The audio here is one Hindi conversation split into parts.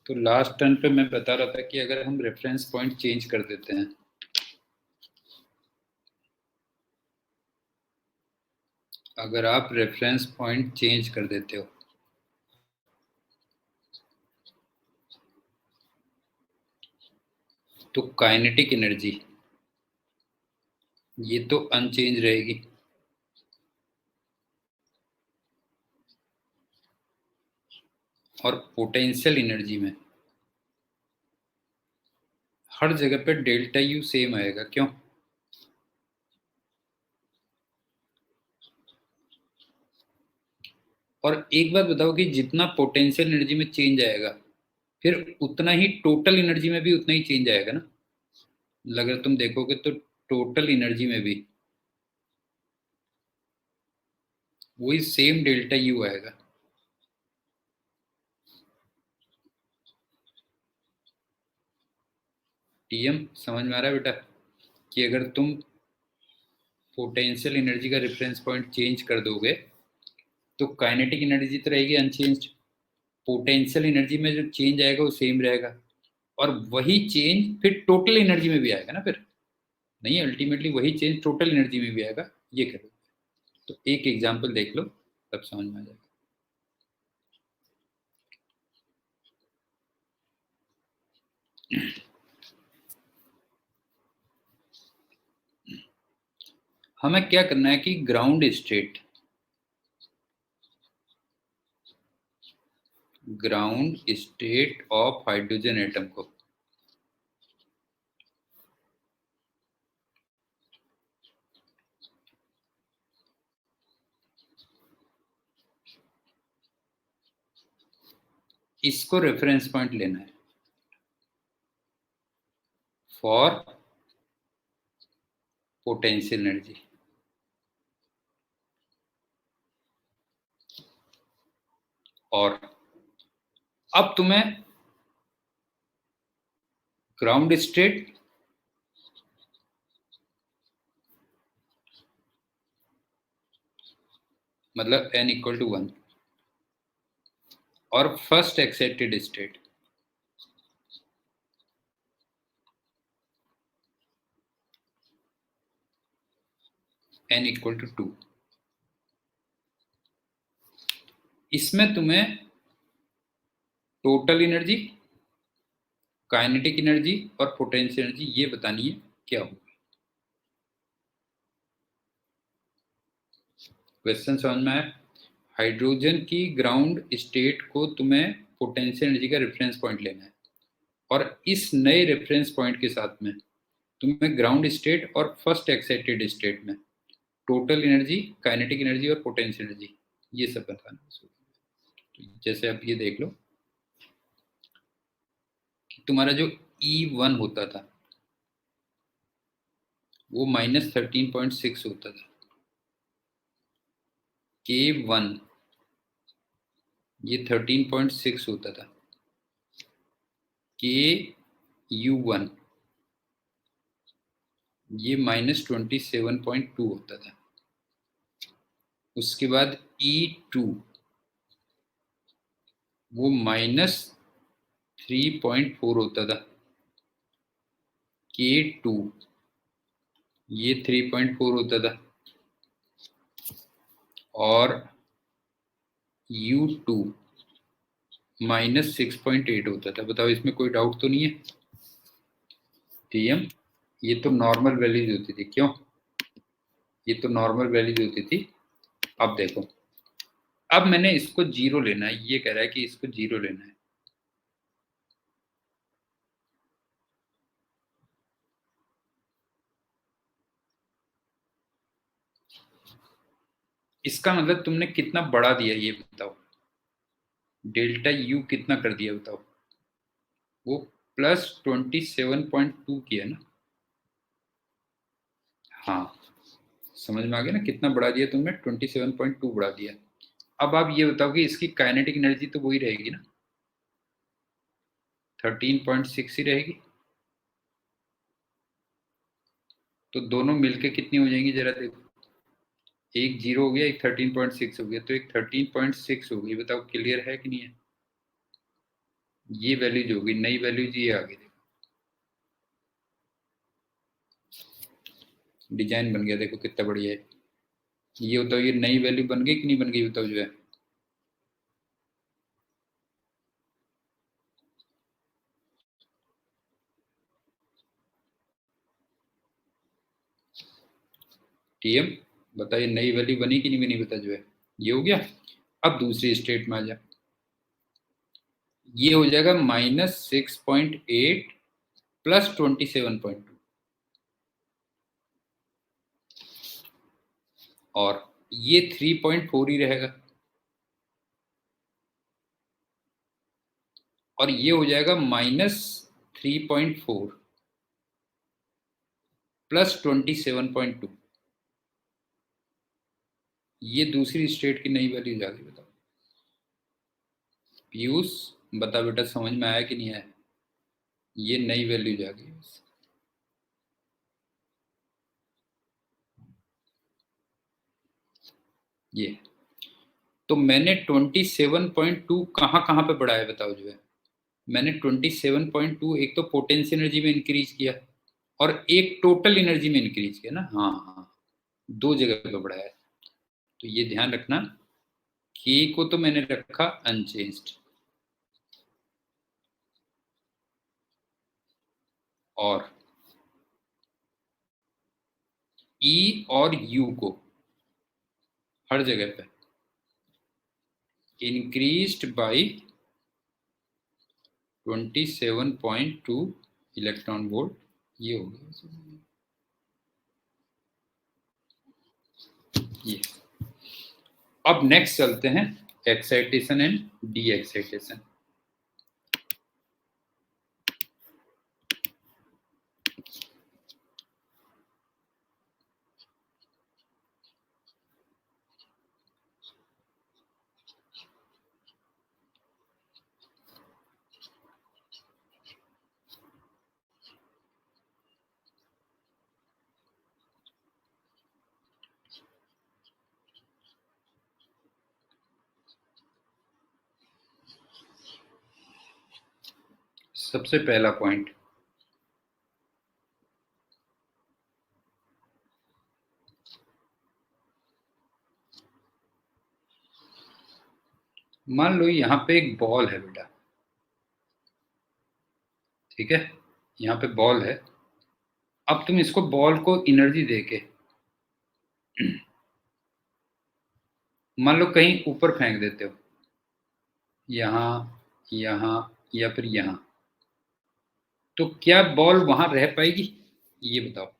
तो लास्ट टर्न पे मैं बता रहा था कि अगर हम रेफरेंस पॉइंट चेंज कर देते हैं, अगर आप रेफरेंस पॉइंट चेंज कर देते हो तो काइनेटिक एनर्जी ये तो अनचेंज रहेगी, और पोटेंशियल एनर्जी में हर जगह पे डेल्टा यू सेम आएगा। क्यों? और एक बात बताओ कि जितना पोटेंशियल एनर्जी में चेंज आएगा फिर उतना ही टोटल एनर्जी में भी उतना ही चेंज आएगा ना। अगर तुम देखोगे तो टोटल एनर्जी में भी वही सेम डेल्टा यू आएगा। टीएम समझ में आ रहा है बेटा कि अगर तुम पोटेंशियल एनर्जी का रेफरेंस पॉइंट चेंज कर दोगे तो काइनेटिक एनर्जी तो रहेगी अनचेंज्ड, पोटेंशियल एनर्जी में जो चेंज आएगा वो सेम रहेगा, और वही चेंज फिर टोटल एनर्जी में भी आएगा ना। फिर नहीं, अल्टीमेटली वही चेंज टोटल एनर्जी में भी आएगा। ये करो। तो एक एग्जांपल देख लो तब समझ में आ जाएगा। हमें क्या करना है कि ground state of hydrogen atom को इसको रेफरेंस पॉइंट लेना है फॉर पोटेंशियल एनर्जी। और अब तुम्हें ग्राउंड स्टेट मतलब n इक्वल टू 1 और first excited state n equal to 2, इसमें तुम्हें टोटल एनर्जी, काइनेटिक एनर्जी और पोटेंशियल एनर्जी ये बतानी है क्या होगा। क्वेश्चन समझ में आया? हाइड्रोजन की ग्राउंड स्टेट को तुम्हें पोटेंशियल एनर्जी का रेफरेंस पॉइंट लेना है, और इस नए रेफरेंस पॉइंट के साथ में तुम्हें ग्राउंड स्टेट और फर्स्ट एक्साइटेड स्टेट में टोटल एनर्जी, काइनेटिक एनर्जी और पोटेंशियल एनर्जी ये सब बताना है। तो जैसे आप ये देख लो कि तुम्हारा जो E1 होता था वो -13.6 होता था, K1 ये 13.6 होता था, KU1 ये -27.2 होता था, उसके बाद E2 वो -3.4 होता था, K2 ये 3.4 होता था, और U2 -6.8 होता था। बताओ इसमें कोई डाउट तो नहीं है? टीएम ये तो नॉर्मल वैल्यूज होती थी। क्यों? ये तो नॉर्मल वैल्यूज होती थी। अब देखो, अब मैंने इसको जीरो लेना है, ये कह रहा है कि इसको जीरो लेना है। इसका मतलब तुमने कितना बढ़ा दिया ये बताओ, डेल्टा यू कितना कर दिया बताओ? वो +27.2 किया ना। हाँ, समझ में आ गया ना कितना बढ़ा दिया तुमने? 27.2 बढ़ा दिया। अब आप ये बताओ कि इसकी काइनेटिक एनर्जी तो वही रहेगी ना, 13.6 ही रहेगी। तो दोनों मिलके कितनी हो जाएंगी जरा देखो, एक जीरो हो गया, एक 13.6 हो गया, तो एक 13.6 हो गई। बताओ क्लियर है कि नहीं है? ये वैल्यू जो होगी नई वैल्यू जी ये आगे डिजाइन बन गया, देखो कितना बढ़िया है। ये बताओ ये नई वैल्यू बन गई कि नहीं बन गई, बताओ जो है। टीएम बताइए नई वैल्यू बनी कि नहीं बनी, बता जो है। ये हो गया। अब दूसरी स्टेट में आ जा, ये हो जाएगा -6.8 प्लस 27.2 और ये 3.4 ही रहेगा और ये हो जाएगा -3.4 प्लस 27.2। ये दूसरी स्टेट की नई वैल्यू जा गई, बताओ। पीयूष बता बेटा समझ में आया कि नहीं आया, ये नई वैल्यू जा गई। ये तो मैंने 27.2 कहाँ कहाँ पे बढ़ाया बताओ जो है। मैंने 27.2 एक तो पोटेंशियल एनर्जी में इंक्रीज किया और एक टोटल एनर्जी में इंक्रीज किया ना, हाँ हाँ, दो जगह पे बढ़ाया। तो ये ध्यान रखना, के को तो मैंने रखा अनचेंज्ड और ई और यू को हर जगह पे इंक्रीज्ड बाय 27.2 इलेक्ट्रॉन वोल्ट। ये हो गया ये। अब नेक्स्ट चलते हैं एक्साइटेशन एंड डी एक्साइटेशन। सबसे पहला पॉइंट, मान लो यहाँ पे एक बॉल है बेटा, ठीक है, यहाँ पे बॉल है। अब तुम इसको बॉल को एनर्जी देके मान लो कहीं ऊपर फेंक देते हो, यहाँ यहाँ या फिर यहाँ, तो क्या बॉल वहां रह पाएगी, ये बताओ।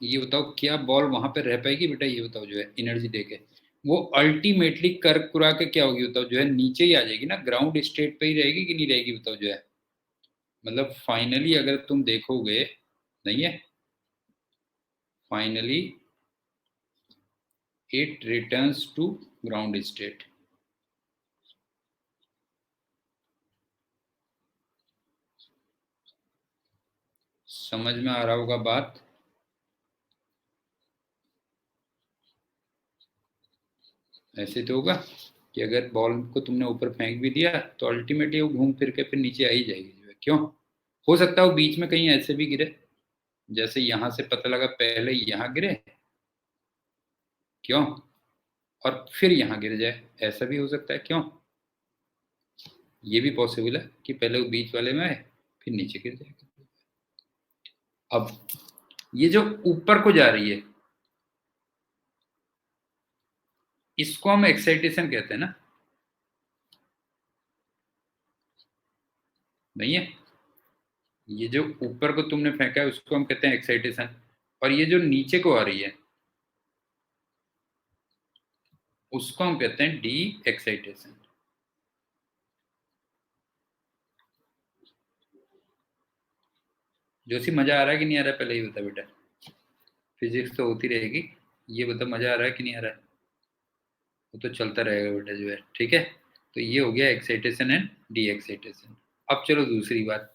ये बताओ क्या बॉल वहां पे रह पाएगी बेटा, ये बताओ जो है एनर्जी देके। वो अल्टीमेटली कर कुरा के क्या होगी बताओ जो है, नीचे ही आ जाएगी ना, ग्राउंड स्टेट पे ही रहेगी कि नहीं रहेगी बताओ जो है। मतलब फाइनली अगर तुम देखोगे, नहीं है, finally it returns to ground state. समझ में आ रहा होगा बात। ऐसे तो होगा कि अगर बॉल को तुमने ऊपर फेंक भी दिया तो अल्टीमेटली वो घूम फिर के फिर नीचे आ ही जाएगी जो है, क्यों। हो सकता है वो बीच में कहीं ऐसे भी गिरे, जैसे यहां से पता लगा पहले यहाँ गिरे, क्यों, और फिर यहाँ गिर जाए, ऐसा भी हो सकता है, क्यों। ये भी पॉसिबल है कि पहले वो बीच वाले में आए फिर नीचे गिर जाए। अब ये जो ऊपर को जा रही है इसको हम एक्साइटेशन कहते हैं ना, नहीं है। ये जो ऊपर को तुमने फेंका है उसको हम कहते हैं एक्साइटेशन, और ये जो नीचे को आ रही है उसको हम कहते हैं डी एक्साइटेशन। जोशी मजा आ रहा है कि नहीं आ रहा है, पहले ही बता बेटा। फिजिक्स तो होती रहेगी, ये बता मजा आ रहा है कि नहीं आ रहा है। वो तो चलता रहेगा बेटा जो है, ठीक है। तो ये हो गया एक्साइटेशन एंड डी एक्साइटेशन। अब चलो दूसरी बात,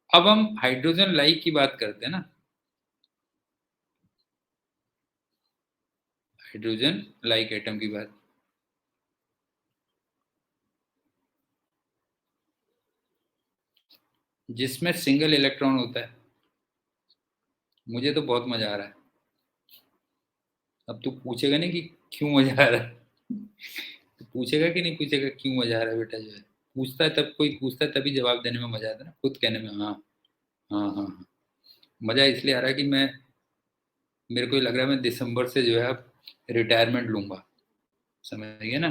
अब हम हाइड्रोजन लाइक की बात करते हैं ना। हाइड्रोजन लाइक एटम की बात, जिसमें सिंगल इलेक्ट्रॉन होता है। मुझे तो बहुत मजा आ रहा है। अब तू पूछेगा नहीं कि क्यों मजा आ रहा है, तो पूछेगा कि नहीं पूछेगा क्यों मजा आ रहा है बेटा, जो है पूछता है, तब कोई पूछता है तभी जवाब देने में मजा आता है ना, खुद कहने में हाँ हाँ हाँ हाँ। मजा इसलिए आ रहा है कि मैं, मेरे को लग रहा है मैं दिसंबर से जो है अब रिटायरमेंट लूंगा, समझ गए ना।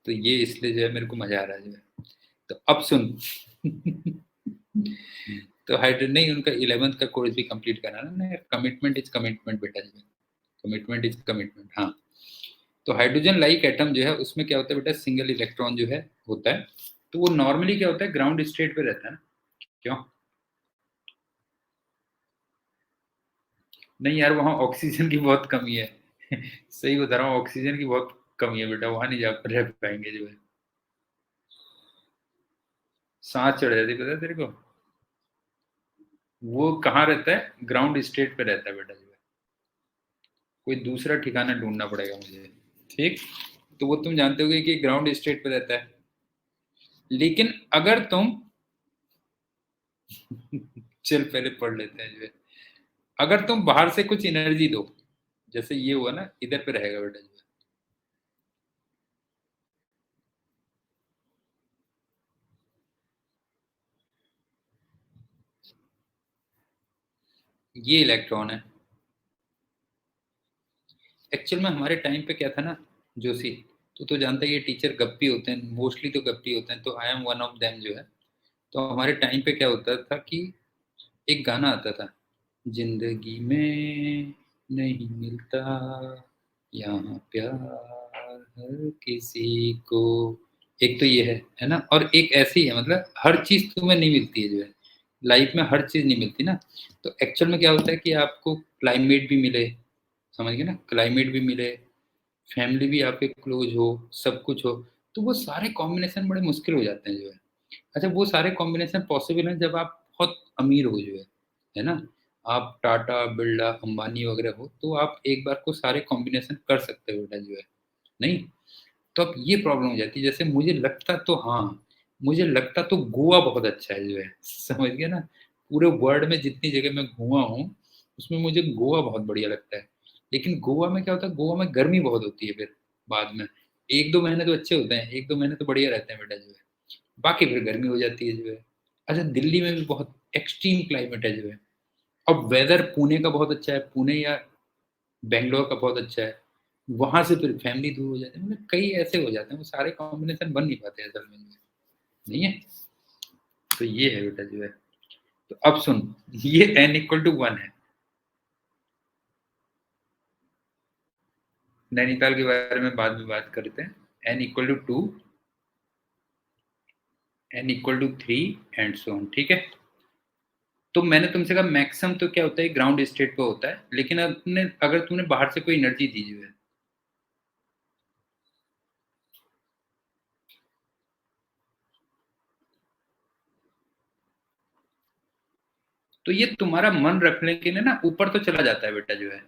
तो ये इसलिए जो है मेरे को मजा आ रहा है जो है। तो अब सुन तो हाइड्रोजन नहीं, उनका 11th का कोर्स भी कंप्लीट कराना ना, कमिटमेंट इज कमिटमेंट बेटा जी, कमिटमेंट इज कमिटमेंट। हाँ, तो हाइड्रोजन लाइक एटम जो है उसमें क्या होता है बेटा, सिंगल इलेक्ट्रॉन जो है होता है। तो वो नॉर्मली क्या होता है, ग्राउंड स्टेट पे रहता है ना। क्यों? नहीं यार, वहाँ ऑक्सीजन की बहुत कमी है। सही बता रहा हूँ, ऑक्सीजन की बहुत कमी है बेटा, वहां नहीं जा रह पाएंगे जो है। सांस चढ़ जाती, पता है तेरे को? वो कहाँ रहता है, ग्राउंड स्टेट पे रहता है बेटा जो है। कोई दूसरा ठिकाना ढूंढना पड़ेगा मुझे। ठीक, तो वो तुम जानते होगे कि ग्राउंड स्टेट पे रहता है। लेकिन अगर तुम चल पहले पढ़ लेते हैं जो है। अगर तुम बाहर से कुछ एनर्जी दो, जैसे ये हुआ ना, इधर पे रहेगा बेटा जो है, ये इलेक्ट्रॉन है। एक्चुअल में हमारे टाइम पे क्या था ना जोशी, तो जानते हैं ये टीचर गप्पी होते हैं, मोस्टली तो गप्पी होते हैं, तो I am one of them जो है। तो हमारे टाइम पे क्या होता था कि एक गाना आता था, जिंदगी में नहीं मिलता यहाँ प्यार हर किसी को। एक तो ये है ना, और एक ऐसी है, मतलब हर चीज तुम्हें नहीं मिलती है जो है, लाइफ में हर चीज नहीं मिलती ना। तो एक्चुअल में क्या होता है कि आपको क्लाइमेट भी मिले, समझ गए ना, क्लाइमेट भी मिले, फैमिली भी आपके क्लोज हो, सब कुछ हो, तो वो सारे कॉम्बिनेशन बड़े मुश्किल हो जाते हैं जो है। अच्छा, वो सारे कॉम्बिनेशन पॉसिबल हैं जब आप बहुत अमीर हो जो है ना। आप टाटा बिरला अंबानी वगैरह हो तो आप एक बार को सारे कॉम्बिनेशन कर सकते हो बेटा जो है। नहीं, तो अब ये प्रॉब्लम हो जाती है, जैसे मुझे लगता तो हाँ, मुझे लगता तो गोवा बहुत अच्छा है जो है, समझ गया ना। पूरे वर्ल्ड में जितनी जगह मैं घूमा हूँ उसमें मुझे गोवा बहुत बढ़िया लगता है। लेकिन गोवा में क्या होता है, गोवा में गर्मी बहुत होती है फिर बाद में। एक दो महीने तो अच्छे होते हैं, एक दो महीने तो बढ़िया रहते हैं बेटा जो है, बाकी फिर गर्मी हो जाती है जो है। अच्छा, दिल्ली में भी बहुत एक्सट्रीम क्लाइमेट है जो है। अब वेदर पुणे का बहुत अच्छा है, पुणे या बेंगलोर का बहुत अच्छा है, वहां से फिर फैमिली दूर हो जाती है, मतलब कई ऐसे हो जाते हैं, वो सारे कॉम्बिनेशन बन नहीं पाते असल में, नहीं है। तो ये है बेटा जो है। तो अब सुन, ये n=1 है। नैनीताल के बारे में बाद में बात करते हैं। n=2, n=3 and so on, ठीक है। तो मैंने तुमसे कहा मैक्सिमम तो क्या होता है, ग्राउंड स्टेट पे होता है, लेकिन अब तुमने, अगर तुमने बाहर से कोई एनर्जी दी जो है, तो ये तुम्हारा मन रखने के लिए ना ऊपर तो चला जाता है बेटा जो है,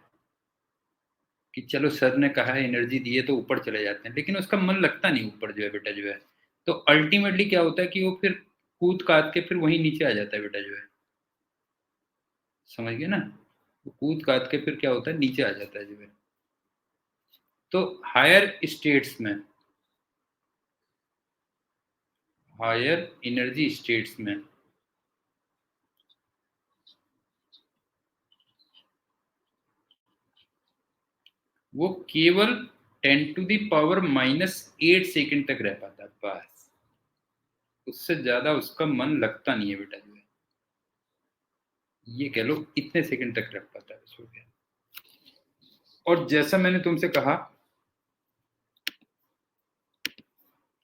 कि चलो सर ने कहा है एनर्जी दी है तो ऊपर चले जाते हैं, लेकिन उसका मन लगता नहीं ऊपर जो है बेटा जो है। तो अल्टीमेटली क्या होता है कि वो फिर कूद काद के फिर वहीं नीचे आ जाता है बेटा जो है, समझ गए ना। वो कूद काद के फिर क्या होता है, नीचे आ जाता है जो है। तो हायर स्टेट्स में, हायर एनर्जी स्टेट्स में वो केवल 10⁻⁻8 सेकंड तक रह पाता है बस, उससे ज्यादा उसका मन लगता नहीं है बेटा जो है। ये कह लो इतने सेकंड तक रख पाता है बस, हो गया। और जैसा मैंने तुमसे कहा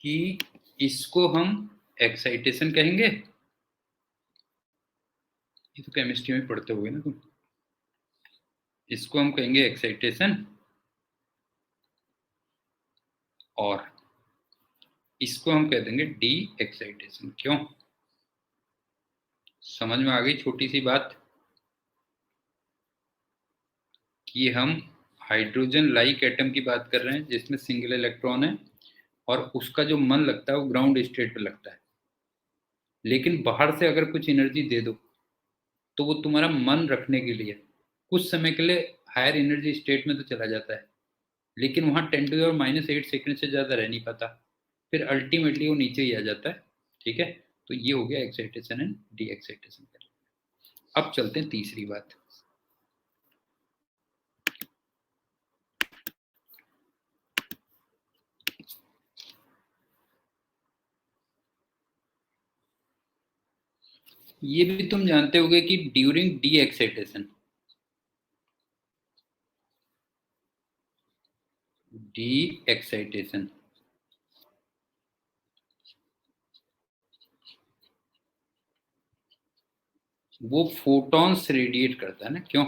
कि इसको हम एक्साइटेशन कहेंगे, ये तो केमिस्ट्री में पढ़ते हुए ना तुम, इसको हम कहेंगे एक्साइटेशन, और इसको हम कह देंगे डी एक्साइटेशन। क्यों? समझ में आ गई छोटी सी बात, कि हम हाइड्रोजन लाइक एटम की बात कर रहे हैं जिसमें सिंगल इलेक्ट्रॉन है और उसका जो मन लगता है वो ग्राउंड स्टेट पे लगता है। लेकिन बाहर से अगर कुछ एनर्जी दे दो तो वो तुम्हारा मन रखने के लिए कुछ समय के लिए हायर एनर्जी स्टेट में तो चला जाता है, लेकिन वहां 10⁻⁸ सेकंड से ज्यादा रह नहीं पाता, फिर अल्टीमेटली वो नीचे ही आ जाता है। ठीक है, तो ये हो गया एक्साइटेशन एंड डी एक्साइटेशन। अब चलते हैं तीसरी बात। ये भी तुम जानते होगे कि during D excitation, D excitation वो फोटॉन्स रेडिएट करता है ना, क्यों?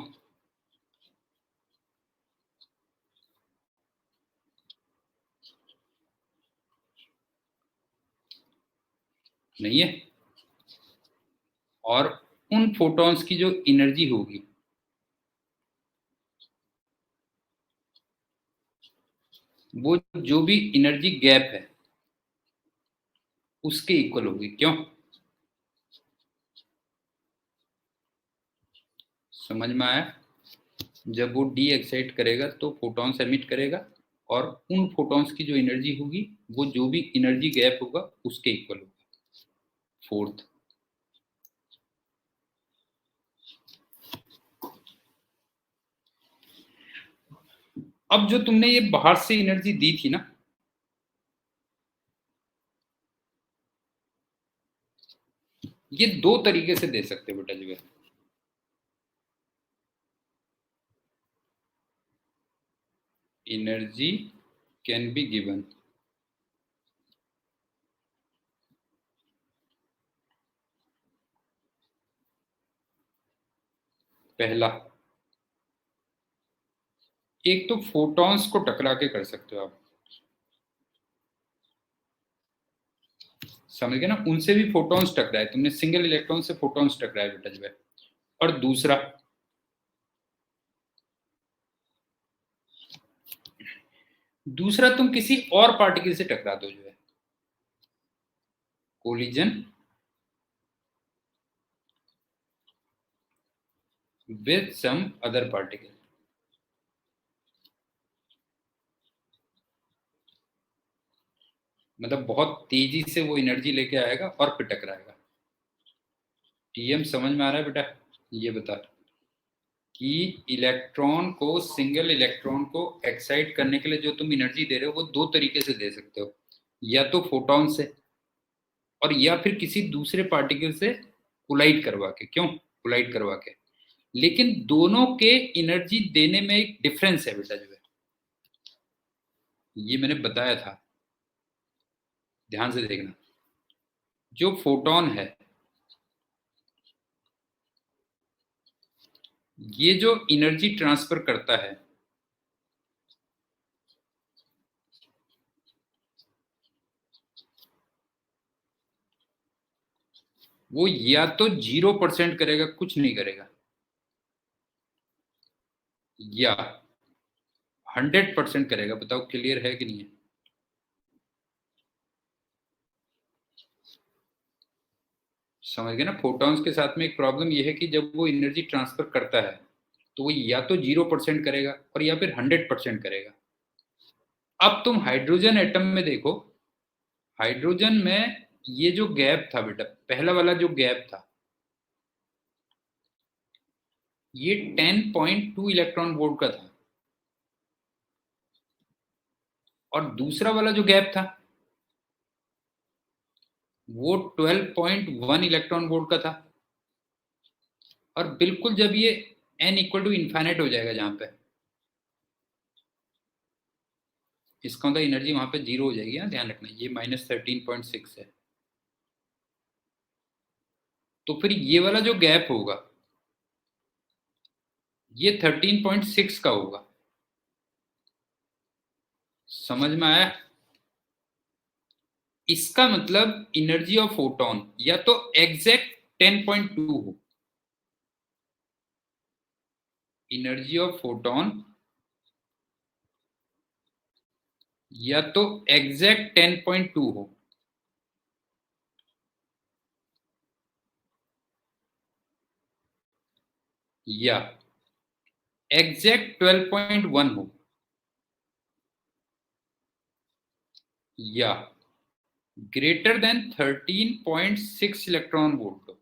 नहीं है। और उन फोटॉन्स की जो एनर्जी होगी वो जो भी एनर्जी गैप है उसके इक्वल होगी, क्यों? समझ में आया? जब वो डी एक्साइट करेगा तो फोटॉन्स एमिट करेगा और उन फोटॉन्स की जो एनर्जी होगी वो जो भी एनर्जी गैप होगा उसके इक्वल होगा। फोर्थ, अब जो तुमने ये बाहर से एनर्जी दी थी ना, ये दो तरीके से दे सकते हो बेटा जी। एनर्जी कैन बी गिवन, पहला, एक तो फोटॉन्स को टकरा के कर सकते हो आप, समझ गए ना, उनसे भी फोटॉन्स टकराए, तुमने सिंगल इलेक्ट्रॉन से फोटॉन्स टकराए बेटा जी। और दूसरा, दूसरा तुम किसी और पार्टिकल से टकरा दो, जो है collision with some other particle, मतलब बहुत तेजी से वो एनर्जी लेके आएगा और फिर टकराएगा। टीएम समझ में आ रहा है बेटा? ये बता कि इलेक्ट्रॉन को, सिंगल इलेक्ट्रॉन को एक्साइट करने के लिए जो तुम एनर्जी दे रहे हो वो दो तरीके से दे सकते हो, या तो फोटॉन से और या फिर किसी दूसरे पार्टिकल से कोलाइड करवा के, क्यों कोलाइड करवा के। लेकिन दोनों के एनर्जी देने में एक डिफरेंस है बेटा, जो है ये मैंने बताया था, ध्यान से देखना। जो फोटॉन है ये जो एनर्जी ट्रांसफर करता है वो या तो 0% करेगा, कुछ नहीं करेगा, या 100% करेगा। बताओ क्लियर है कि नहीं है? समझ गए ना? फोटॉन्स के साथ में एक प्रॉब्लम यह है कि जब वो एनर्जी ट्रांसफर करता है तो वो या तो 0% करेगा और या फिर 100% करेगा। अब तुम हाइड्रोजन एटम में देखो, हाइड्रोजन में ये जो गैप था बेटा, पहला वाला जो गैप था ये 10.2 इलेक्ट्रॉन वोल्ट का था, और दूसरा वाला जो गैप था वो 12.1 इलेक्ट्रॉन वोल्ट का था। और बिल्कुल जब ये n इक्वल टू इन्फाइनाइट हो जाएगा, जहां पे इसका मतलब एनर्जी वहां पे जीरो हो जाएगी ना, ध्यान रखना, ये -13.6 है। तो फिर ये वाला जो गैप होगा ये 13.6 का होगा। समझ में आया? इसका मतलब एनर्जी ऑफ फोटोन या तो एग्जैक्ट 10.2 हो, एनर्जी ऑफ फोटोन या तो एग्जैक्ट 10.2 हो, या एग्जैक्ट 12.1 हो, या ग्रेटर देन 13.6 इलेक्ट्रॉन वोल्ट हो,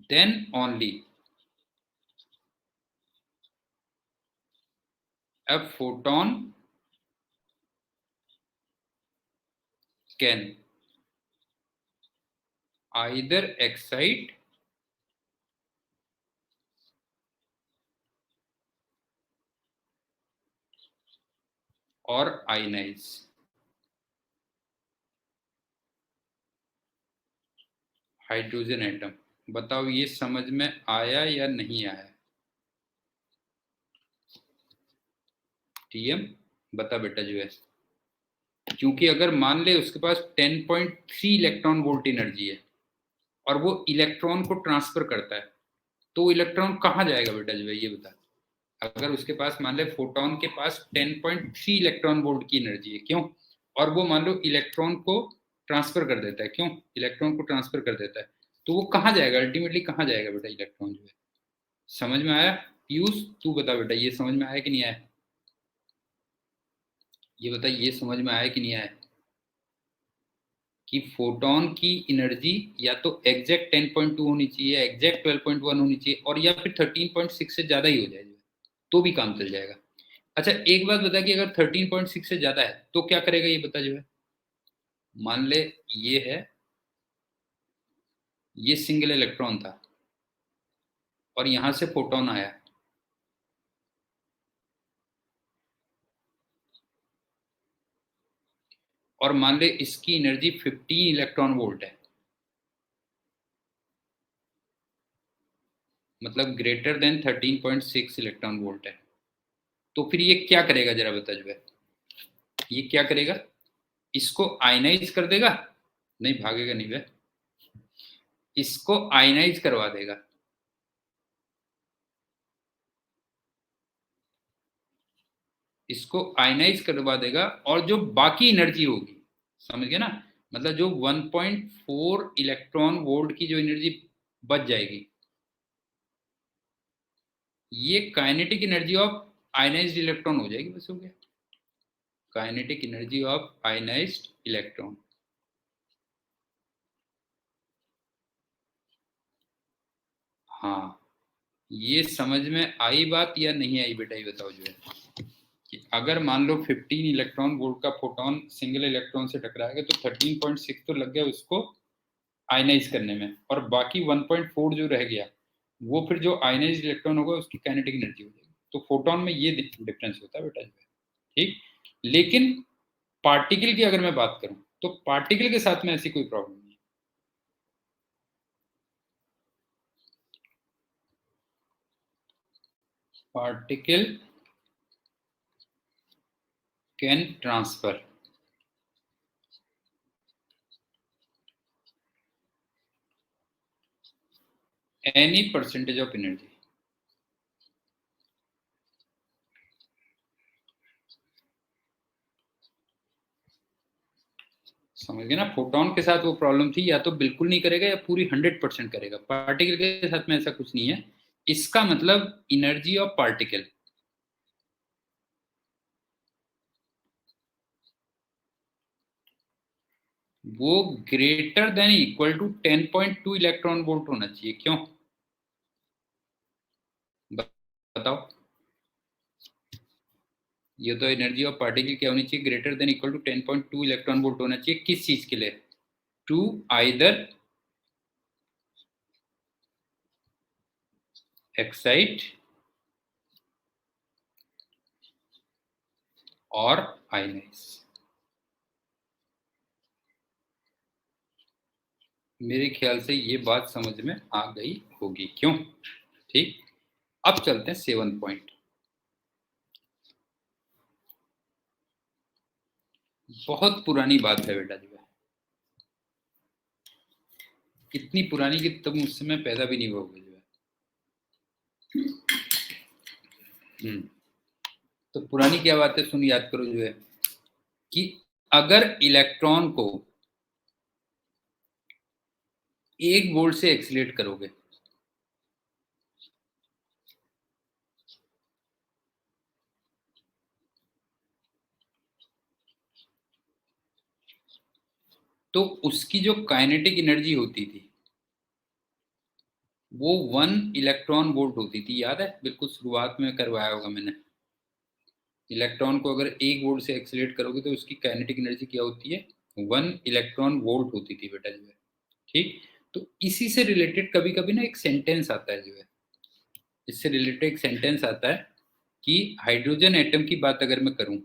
then only a photon can either excite or ionize. Hydrogen atom. बताओ ये समझ में आया या नहीं आया? टीएम बता बेटा जो है, क्योंकि अगर मान ले उसके पास 10.3 इलेक्ट्रॉन वोल्ट एनर्जी है और वो इलेक्ट्रॉन को ट्रांसफर करता है, तो इलेक्ट्रॉन कहाँ जाएगा बेटा जो है ये बता। अगर उसके पास मान ले फोटोन के पास 10.3 इलेक्ट्रॉन वोल्ट की एनर्जी है, क्यों, और वो मान लो इलेक्ट्रॉन को ट्रांसफर कर देता है, क्यों, इलेक्ट्रॉन को ट्रांसफर कर देता है, तो वो कहाँ जाएगा, अल्टीमेटली कहाँ जाएगा बेटा इलेक्ट्रॉन जो है? समझ में आया? पीयूष तू बता बेटा, ये समझ में आया कि नहीं आया? ये बता, ये समझ में आया कि नहीं आया कि फोटोन की एनर्जी या तो एग्जैक्ट 10.2 होनी चाहिए, एग्जैक्ट 12.1 होनी चाहिए, और या फिर 13.6 से ज्यादा ही हो जाए तो भी काम चल जाएगा। अच्छा एक बात बता कि अगर 13.6 से ज्यादा है तो क्या करेगा ये बता जो है। मान ले ये है, ये सिंगल इलेक्ट्रॉन था और यहां से फोटोन आया, और मान ले इसकी एनर्जी 15 इलेक्ट्रॉन वोल्ट है, मतलब ग्रेटर देन 13.6 इलेक्ट्रॉन वोल्ट है, तो फिर ये क्या करेगा जरा बता जो है। ये क्या करेगा, इसको आयनाइज कर देगा, नहीं भागेगा नहीं वे, इसको आयनाइज करवा देगा, इसको आयनाइज करवा देगा, और जो बाकी एनर्जी होगी, समझ गए ना, मतलब जो 1.4 इलेक्ट्रॉन वोल्ट की जो एनर्जी बच जाएगी, ये kinetic energy of ionised electron हो जाएगी, बस हो गया, kinetic energy of ionised electron. हाँ, ये समझ में आई बात या नहीं आई बेटा, ये बताओ जो है कि अगर मान लो 15 इलेक्ट्रॉन वोल्ट का फोटोन सिंगल इलेक्ट्रॉन से टकराएगा तो 13.6 तो लग गया उसको आयनाइज करने में, और बाकी 1.4 जो रह गया वो फिर जो आयनाइज इलेक्ट्रॉन होगा उसकी काइनेटिक एनर्जी हो जाएगी। तो फोटोन में ये डिफरेंस होता है बेटा, ठीक। लेकिन पार्टिकल की अगर मैं बात करूं तो पार्टिकल के साथ में ऐसी कोई प्रॉब्लम नहीं है। Particle can transfer any percentage of energy. समझ गए ना, फोटोन के साथ वो प्रॉब्लम थी, या तो बिल्कुल नहीं करेगा या पूरी 100% करेगा, पार्टिकल के साथ में ऐसा कुछ नहीं है। इसका मतलब एनर्जी ऑफ पार्टिकल वो greater than equal to 10.2 electron volt होना चाहिए, क्यों बताओ। ये तो एनर्जी ऑफ पार्टिकल क्या होनी चाहिए, greater than equal to 10.2 electron volt होना चाहिए, किस चीज के लिए, टू आइदर एक्साइट और आयनाइज। मेरे ख्याल से ये बात समझ में आ गई होगी, क्यों, ठीक। अब चलते हैं 7 पॉइंट। बहुत पुरानी बात है बेटा जी, कितनी पुरानी कि तब मुझसे मैं पैदा भी नहीं हुआ होगा जो है। तो पुरानी क्या बात है सुन, याद करो जो है कि अगर इलेक्ट्रॉन को 1 वोल्ट से एक्सीलेट करोगे तो उसकी जो काइनेटिक एनर्जी होती थी वो 1 इलेक्ट्रॉन वोल्ट होती थी, याद है? बिल्कुल शुरुआत में करवाया होगा मैंने। इलेक्ट्रॉन को अगर 1 वोल्ट से एक्सीलेट करोगे तो उसकी काइनेटिक एनर्जी क्या होती है? 1 इलेक्ट्रॉन वोल्ट होती थी बेटा जो है। ठीक, तो इसी से रिलेटेड कभी कभी ना एक सेंटेंस आता है जो है, इससे रिलेटेड एक सेंटेंस आता है कि हाइड्रोजन एटम की बात अगर मैं करूं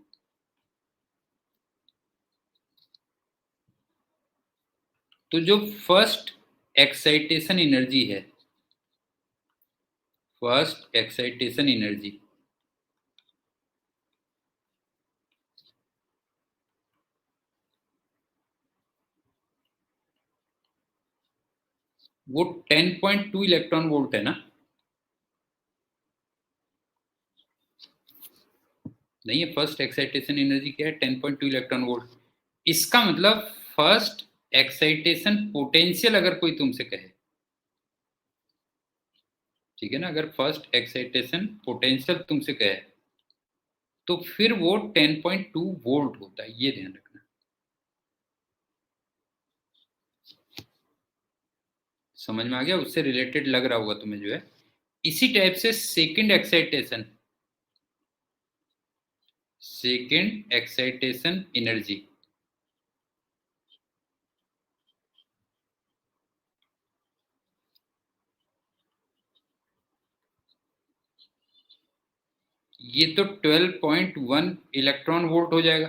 तो जो फर्स्ट एक्साइटेशन एनर्जी है, फर्स्ट एक्साइटेशन एनर्जी वो 10.2 इलेक्ट्रॉन वोल्ट है ना? नहीं है, फर्स्ट एक्साइटेशन एनर्जी क्या है? 10.2 इलेक्ट्रॉन वोल्ट। इसका मतलब फर्स्ट एक्साइटेशन पोटेंशियल अगर कोई तुमसे कहे, ठीक है ना, अगर फर्स्ट एक्साइटेशन पोटेंशियल तुमसे कहे तो फिर वो 10.2 वोल्ट होता है, ये ध्यान रखना। समझ में आ गया? उससे रिलेटेड लग रहा होगा तुम्हें जो है। इसी टाइप से second excitation, second excitation energy ये तो 12.1 इलेक्ट्रॉन वोल्ट हो जाएगा।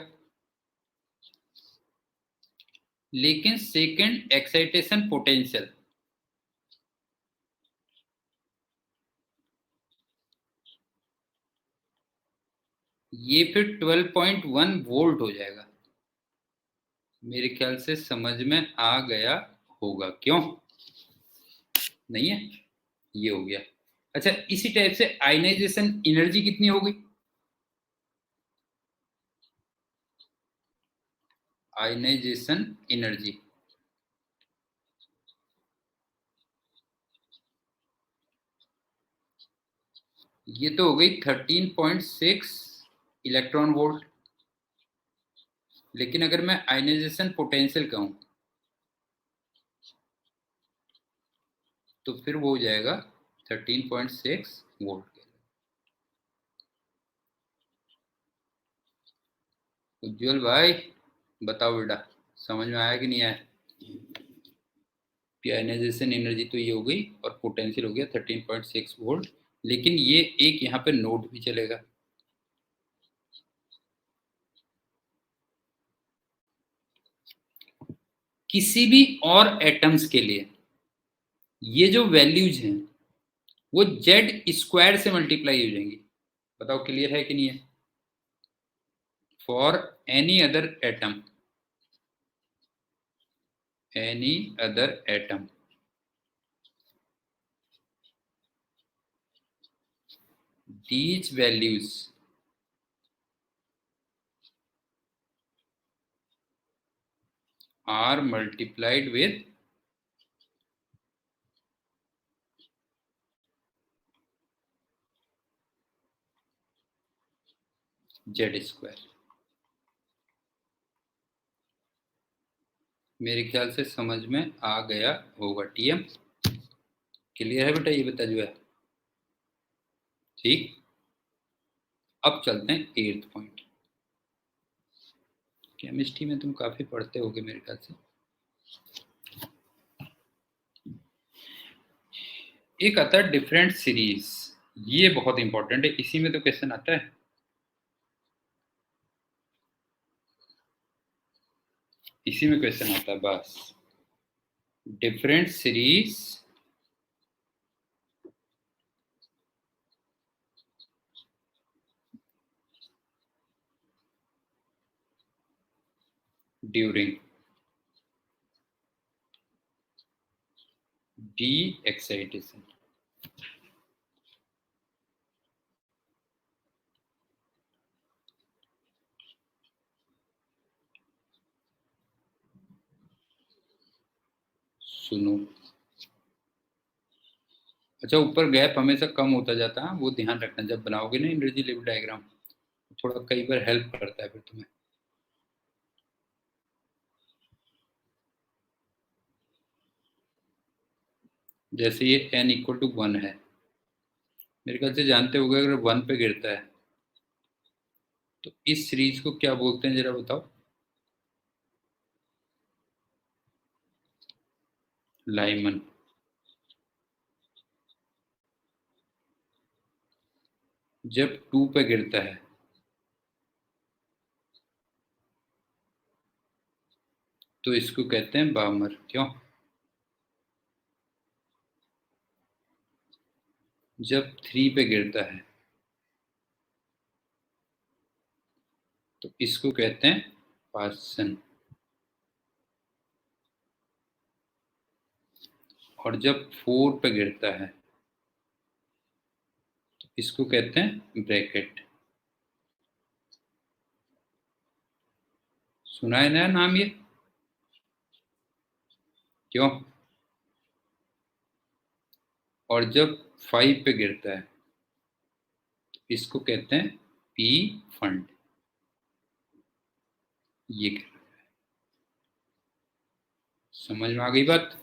लेकिन सेकंड एक्साइटेशन पोटेंशियल ये फिर 12.1 वोल्ट हो जाएगा। मेरे ख्याल से समझ में आ गया होगा, क्यों नहीं है? ये हो गया। अच्छा, इसी टाइप से आयनाइजेशन एनर्जी कितनी हो गई? आयनाइजेशन एनर्जी ये तो हो गई 13.6 इलेक्ट्रॉन वोल्ट। लेकिन अगर मैं आयनाइजेशन पोटेंशियल कहूं तो फिर वो हो जाएगा 13.6 वोल्ट। उज्जवल भाई बताओ बेटा, समझ में आया कि नहीं आया? आयनाइजेशन एनर्जी तो ये हो गई और पोटेंशियल हो गया 13.6 वोल्ट। लेकिन ये एक यहाँ पे नोट भी चलेगा। किसी भी और एटम्स के लिए ये जो वैल्यूज हैं वो जेड स्क्वायर से मल्टीप्लाई हो जाएंगी। बताओ क्लियर है कि नहीं है? For any other atom, any other atom these values are multiplied with Z square. मेरे ख्याल से समझ में आ गया होगा। टीएम क्लियर है बेटा? ये बता जो है। ठीक, अब चलते हैं 8th पॉइंट। केमिस्ट्री में तुम काफी पढ़ते होगे मेरे ख्याल से। एक आता है डिफरेंट सीरीज, ये बहुत इंपॉर्टेंट है, इसी में तो क्वेश्चन आता है। इसी में क्वेश्चन आता है बस। Different series during D excitation. सुनो। अच्छा, ऊपर गैप हमेशा कम होता जाता है, वो ध्यान रखना जब बनाओगे ना एनर्जी लेवल डायग्राम, थोड़ा कई बार हेल्प करता है फिर तुम्हें। जैसे ये n इक्वल टू 1 है, मेरे ख्याल से जानते होगे अगर 1 पे गिरता है तो इस सीरीज को क्या बोलते हैं, जरा बताओ। लाइमन। जब 2 पे गिरता है तो इसको कहते हैं बामर। क्यों? जब 3 पे गिरता है तो इसको कहते हैं पासन। और जब 4 पे गिरता है तो इसको कहते हैं ब्रैकेट। सुना है ना नाम ये? क्यों? और जब 5 पे गिरता है तो इसको कहते हैं पी फंड। ये समझ में आ गई बात?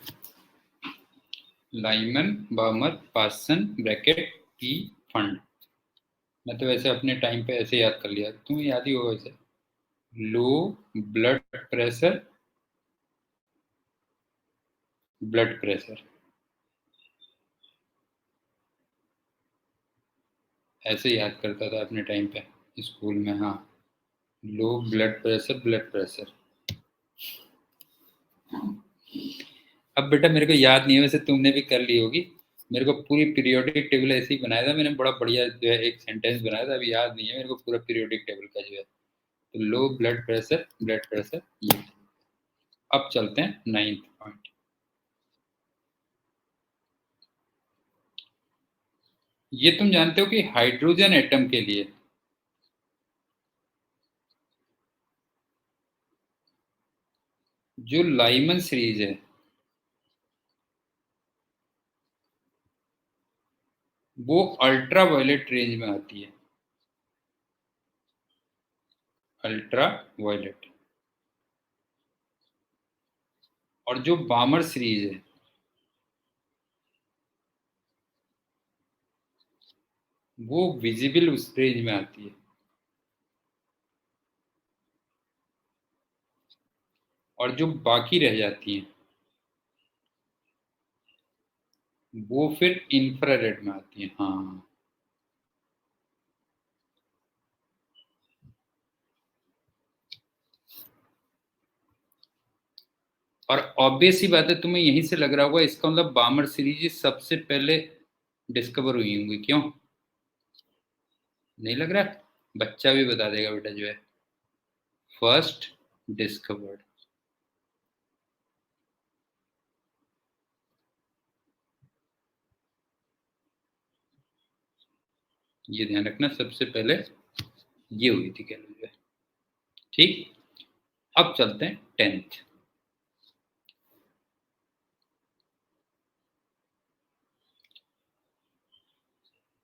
लाइमन, बामर, पासन, ब्रैकेट, पी फंड। मैं तो वैसे अपने टाइम पे ऐसे याद कर लिया, तुम्हें याद ही होगा वैसे। Low blood pressure, blood pressure ऐसे याद करता था अपने टाइम पे स्कूल में। हाँ, low blood pressure, blood pressure. अब बेटा मेरे को याद नहीं है, वैसे तुमने भी कर ली होगी। मेरे को पूरी पीरियोडिक टेबल ऐसे ही बनाया था मैंने, बड़ा बढ़िया जो है एक सेंटेंस बनाया था, अभी याद नहीं है मेरे को पूरा पीरियोडिक टेबल का जो है। तो low blood pressure, blood pressure ये। अब चलते हैं 9th पॉइंट। ये तुम जानते हो कि हाइड्रोजन एटम के लिए जो लाइमन सीरीज है वो अल्ट्रा वायलेट रेंज में आती है। Ultra violet. और जो बामर सीरीज है वो विजिबल उस रेंज में आती है। और जो बाकी रह जाती हैं वो फिर इंफ्रारेड में आती है। हाँ, और ऑब्वियस ही बात है, तुम्हें यहीं से लग रहा होगा इसका मतलब बामर सीरीज सबसे पहले डिस्कवर हुई होंगी। क्यों नहीं लग रहा? बच्चा भी बता देगा बेटा जो है, फर्स्ट डिस्कवर्ड। ये ध्यान रखना, सबसे पहले ये हुई थी कह लो। ठीक, अब चलते हैं 10th।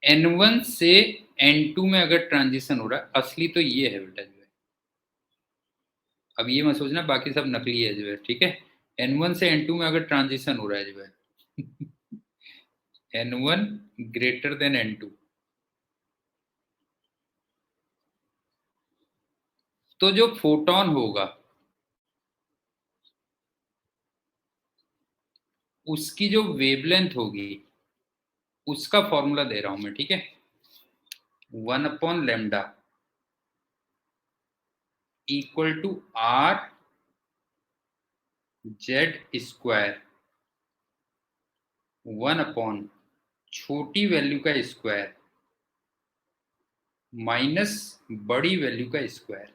N1 से N2 में अगर ट्रांजिशन हो रहा है, असली तो ये है बेटा जो है। अब ये मत सोचना बाकी सब नकली है जो है, ठीक है। N1 से N2 में अगर ट्रांजिशन हो रहा है जो है N1 ग्रेटर देन N2, तो जो फोटोन होगा उसकी जो वेवलेंथ होगी उसका फॉर्मूला दे रहा हूं मैं, ठीक है। 1/λ equal to R Z square, 1/ छोटी वैल्यू का स्क्वायर माइनस बड़ी वैल्यू का स्क्वायर।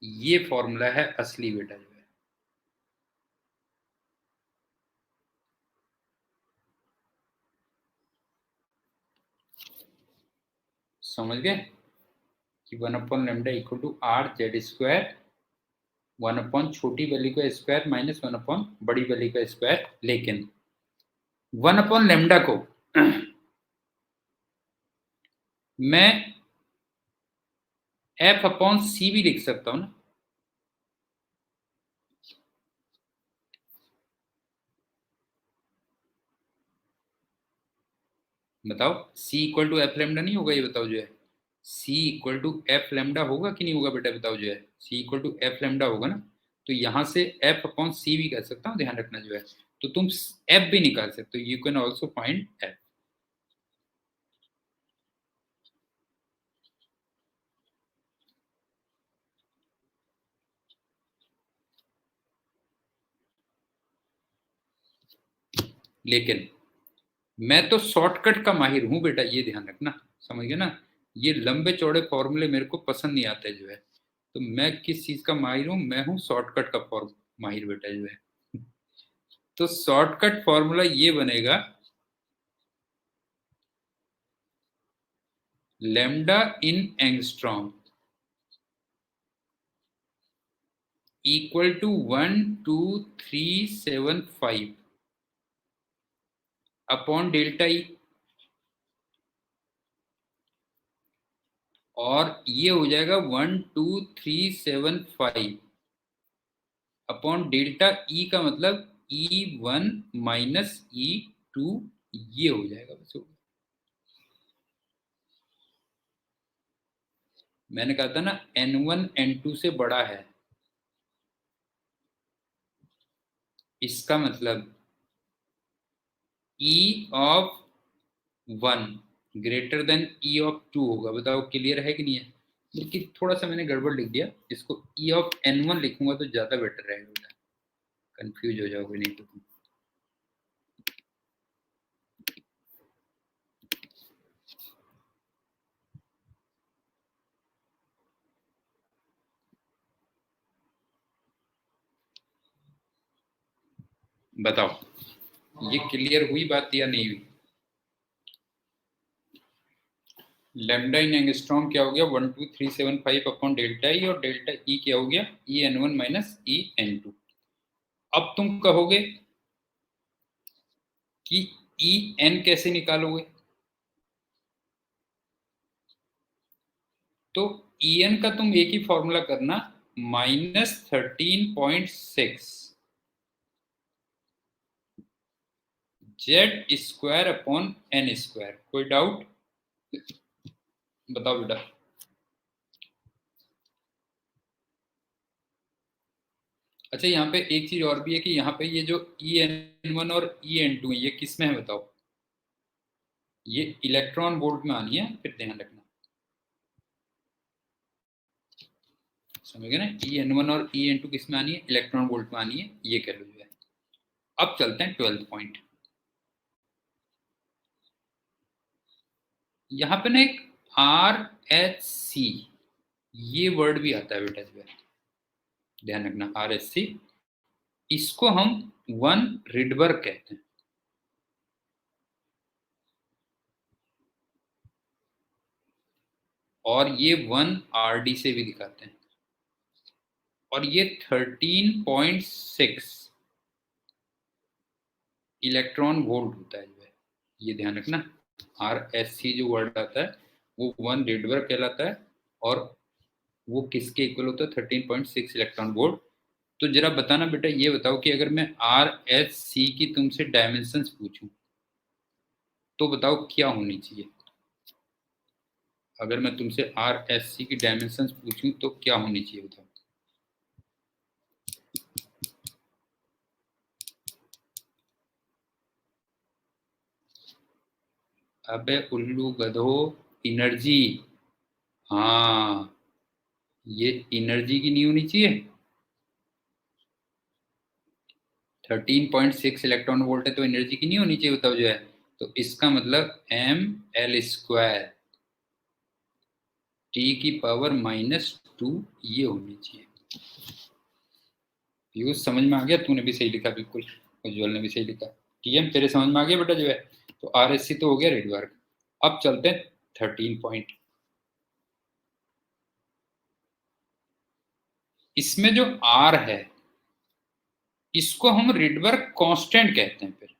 ये फॉर्मूला है असली बेटा जो है। समझ गए कि 1/λ equal to R Z square 1 upon छोटी वैल्यू का स्क्वायर माइनस 1 अपॉन बड़ी वैल्यू का स्क्वायर, लेकिन 1 अपॉन लेमडा को मैं एफ अपॉन सी भी लिख सकता हूं ना। बताओ सी इक्वल टू एफ लेमडा नहीं होगा? ये बताओ जो है सी इक्वल टू एफ लेमडा होगा कि नहीं होगा बेटा? बताओ जो है सी इक्वल टू एफ लेमडा होगा ना, तो यहां से एफ अपॉन सी भी कह सकता हूं, ध्यान रखना जो है। तो तुम एफ भी निकाल सकते हो, you can also find F. लेकिन मैं तो शॉर्टकट का माहिर हूं बेटा, ये ध्यान रखना, समझ गए ना? ये लंबे चौड़े फॉर्मूले मेरे को पसंद नहीं आते जो है। तो मैं किस चीज का माहिर हूं? मैं हूं शॉर्टकट का फॉर्म माहिर बेटा जो है। तो शॉर्टकट फॉर्मूला ये बनेगा, lambda in angstrom equal to 12375 upon delta E, और ये हो जाएगा 12375 अपॉन डेल्टा ई का मतलब E1 माइनस E2, ये हो जाएगा बस। मैंने कहा था ना N1 N2 से बड़ा है, इसका मतलब E of 1 greater than E of 2 होगा। बताओ क्लियर है कि नहीं है? बल्कि थोड़ा सा मैंने गड़बड़ लिख दिया, इसको E ऑफ N1 लिखूंगा तो ज्यादा बेटर रहेगा बेटा, कंफ्यूज हो जाओगे नहीं तो तुम। बताओ ये क्लियर हुई बात या नहीं हुई? लैम्डा इन एंगस्ट्रॉम क्या हो गया? 12375 अपॉन डेल्टा ई, और डेल्टा ई क्या हो गया? E N1 minus E N2। अब तुम कहोगे कि En कैसे निकालोगे? तो En का तुम एक ही फॉर्मूला करना, -13.6 Z square upon n square. कोई डाउट? बताओ बेटा। अच्छा यहाँ पे एक चीज और भी है कि यहाँ पे ये जो En1 और En2 है, ये किस में है बताओ? ये इलेक्ट्रॉन वोल्ट में आनी है, फिर ध्यान रखना, समझ गए ना? En1 और En2 किस में आनी है? इलेक्ट्रॉन वोल्ट में आनी है, ये कह लो जो है। अब चलते हैं 12th पॉइंट। यहाँ पे ना एक RHC ये वर्ड भी आता है बेटा जो है, ध्यान रखना। RHC, इसको हम 1 रिडबर्ग कहते हैं, और ये 1 RD से भी दिखाते हैं, और ये 13.6 इलेक्ट्रॉन वोल्ट होता है जो है, ये ध्यान रखना। RSC जो वर्ड आता है वो 1 रिडबर्ग कहलाता है, और वो किसके इक्वल होता है? 13.6 इलेक्ट्रॉन वोल्ट। तो जरा बताना बेटा, ये बताओ कि अगर मैं RHC की तुमसे डायमेंशंस पूछूं तो बताओ क्या होनी चाहिए? अगर मैं तुमसे RHC की डायमेंशंस पूछूं तो क्या होनी चाहिए बताओ? अबे उल्लू गधो, एनर्जी। हाँ, ये एनर्जी की नहीं होनी चाहिए? 13.6 इलेक्ट्रॉन वोल्ट है तो एनर्जी की नहीं होनी चाहिए? बताओ जो है। तो इसका मतलब ml² T की पावर -2 ये होनी चाहिए। यूज समझ में आ गया? तूने भी सही लिखा, बिल्कुल उज्जवल ने भी सही लिखा। TM तेरे समझ में आ गया बेटा जो है। तो RSC तो हो गया रिडबर्ग। अब चलते हैं 13 पॉइंट। इसमें जो R है इसको हम रिडबर्ग कांस्टेंट कहते हैं। फिर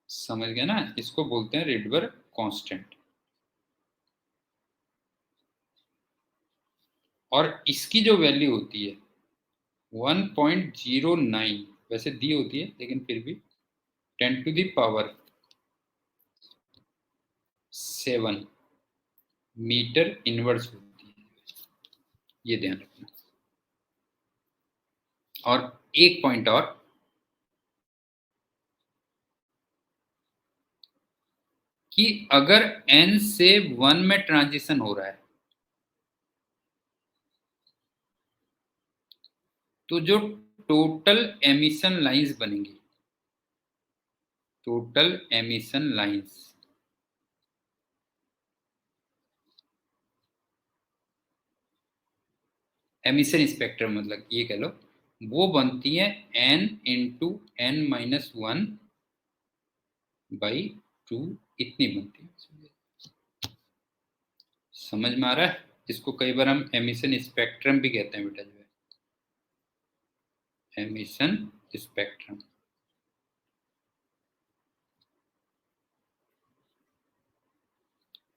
समझ गए ना, इसको बोलते हैं रिडबर्ग कांस्टेंट। और इसकी जो वैल्यू होती है 1.09, वैसे दी होती है लेकिन फिर भी 10⁻7 मीटर इनवर्स होती है, ये ध्यान रखना। और एक पॉइंट और, कि अगर n से 1 में ट्रांजिशन हो रहा है तो जो टोटल एमिशन लाइंस बनेंगी, total emission lines, emission spectrum मतलब ये कह लो, वो बनती है n इंटू n-1/2, इतनी बनती है। समझ में आ रहा है? इसको कई बार हम एमिशन स्पेक्ट्रम भी कहते हैं बेटा, जो है एमिशन स्पेक्ट्रम।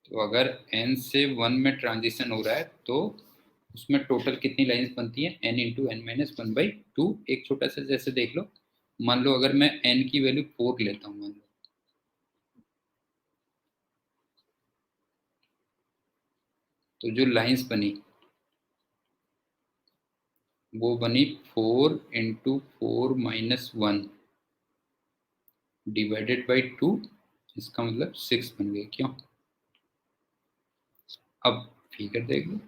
तो अगर n से 1 में ट्रांजिशन हो रहा है तो उसमें टोटल कितनी लाइंस बनती है, n इंटू n-1/2। एक छोटा सा जैसे देख लो, मान लो अगर मैं n की वैल्यू 4 लेता हूँ, मान लो, तो जो लाइंस बनी वो बनी 4 इंटू 4-1 डिवाइडेड बाई 2, इसका मतलब 6 बन गए। क्यों? अब फिगर देख लो,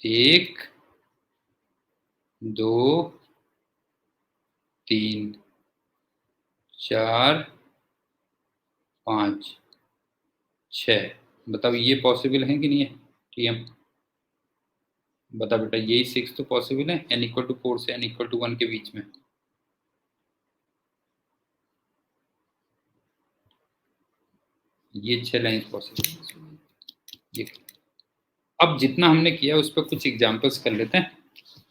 1 2 3 4 5 6। बताओ ये पॉसिबल है कि नहीं है? टीएम बता बेटा, यही 6 तो पॉसिबल है n=4 से n=1 के बीच में। ये 6 लाइंस पॉसिबल है। ये अब जितना हमने किया उस पर कुछ एग्जांपल्स कर लेते हैं,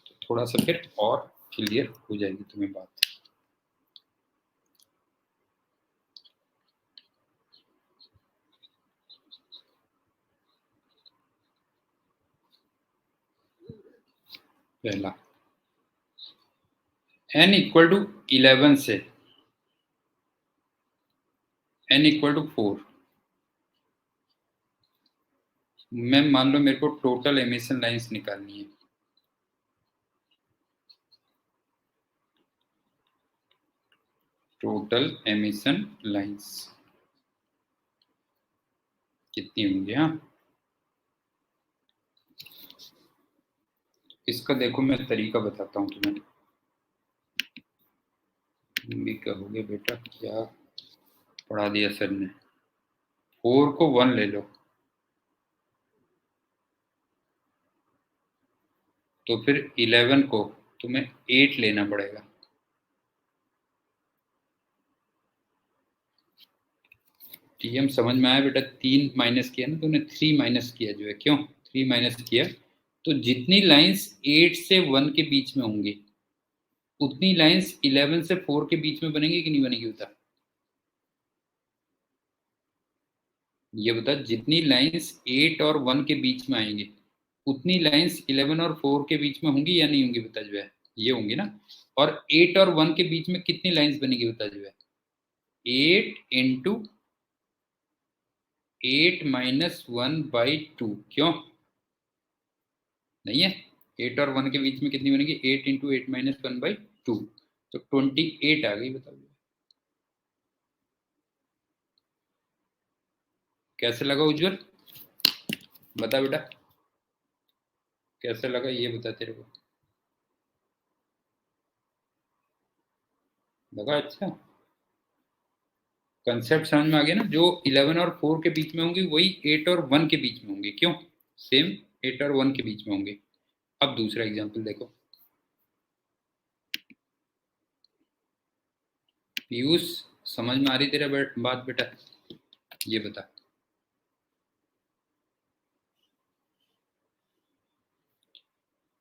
तो थोड़ा सा फिर और क्लियर हो जाएगी तुम्हें बात। पहला n=11 से n=4 मैं मान लो मेरे को टोटल एमिशन लाइंस निकालनी है। टोटल एमिशन लाइंस कितनी होंगी? हाँ, इसका देखो मैं तरीका बताता हूँ तुम्हें। तुम भी कहोगे बेटा क्या पढ़ा दिया सर ने। 4 को 1 ले लो, तो फिर 11 को तुम्हें 8 लेना पड़ेगा। टीएम समझ में आया बेटा? 3 माइनस किया ना तूने, 3 माइनस किया जो है। क्यों 3 माइनस किया? तो जितनी लाइंस 8 से 1 के बीच में होंगी उतनी लाइंस 11 से 4 के बीच में बनेंगी कि नहीं बनेगी? बता, ये बता, जितनी लाइंस 8 और 1 के बीच में आएंगी उतनी लाइंस 11 और 4 के बीच में होंगी या नहीं होंगी? बता जो है, ये होंगी ना। और 8 और 1 के बीच में कितनी लाइंस बनेगी? बता जो है, 8 इंटू 8-1/2। क्यों नहीं है? 8 और 1 के बीच में कितनी बनेगी? 8 इंटू 8-1/2, तो 28 आ गई। बताओ कैसे लगा उज्जवल? बता बेटा कैसे लगा, ये बता तेरे को लगा? अच्छा, कंसेप्ट समझ में आ गया ना? जो 11 और 4 के बीच में होंगी वही 8 और 1 के बीच में होंगी। क्यों? सेम 8 और 1 के बीच में होंगे। अब दूसरा एग्जांपल देखो। पीयूष समझ में आ रही तेरा बात बेटा? ये बता।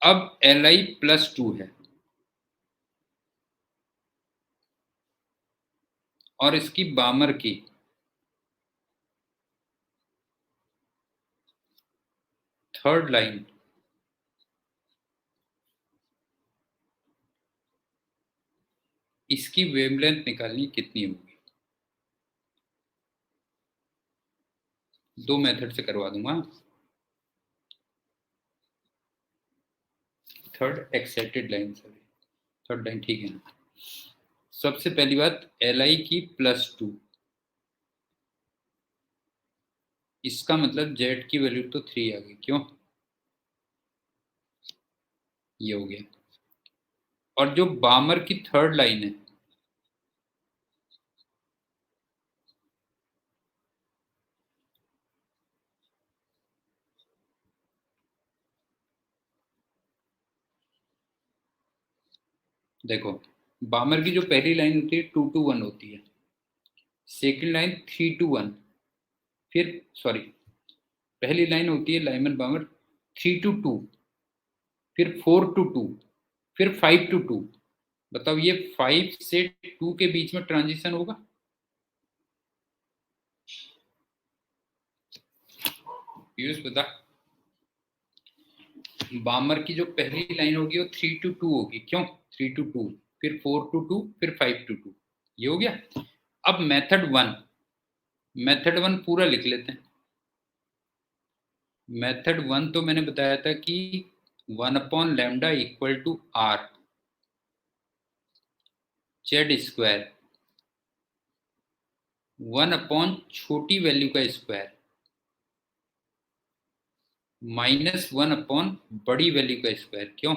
अब Li+2 है और इसकी बामर की थर्ड लाइन इसकी वेवलेंथ निकालनी कितनी होगी? दो मेथड से करवा दूंगा। Third excited line, sorry third line, ठीक है ना। सबसे पहली बात Li की +2, इसका मतलब Z की वैल्यू तो 3 आ गई, क्यों? ये हो गया। और जो बामर की थर्ड लाइन है, देखो बामर की जो पहली लाइन होती है 2 to 1 होती है, सेकंड लाइन 3 to 1, फिर सॉरी पहली लाइन होती है लाइमन बामर 3 to 2, फिर 4 to 2, फिर 5 to 2। बताओ ये 5 से 2 के बीच में ट्रांजिशन होगा? पीयूष बता। बामर की जो पहली लाइन होगी वो 3 to 2 होगी, क्यों? 3 to 2, फिर 4 to 2, फिर 5 to 2। ये हो गया। अब मेथड वन पूरा लिख लेते हैं। मेथड 1 तो मैंने बताया था कि 1/λ इक्वल टू R Z², 1/ छोटी वैल्यू का स्क्वायर -1/ बड़ी वैल्यू का स्क्वायर, क्यों?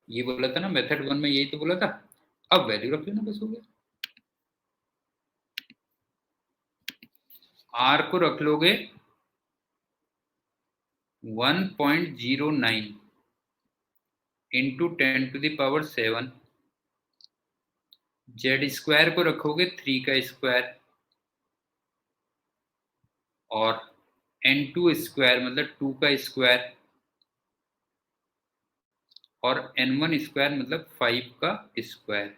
ये बोला था ना मेथड 1 में, यही तो बोला था। अब वैल्यू रख लेना, बस हो गया। R को रख लोगे 1.09 इंटू 10⁻⁷, Z² को रखोगे 3 का स्क्वायर, और N2² मतलब 2 का स्क्वायर, और N1² मतलब 5 का स्क्वायर।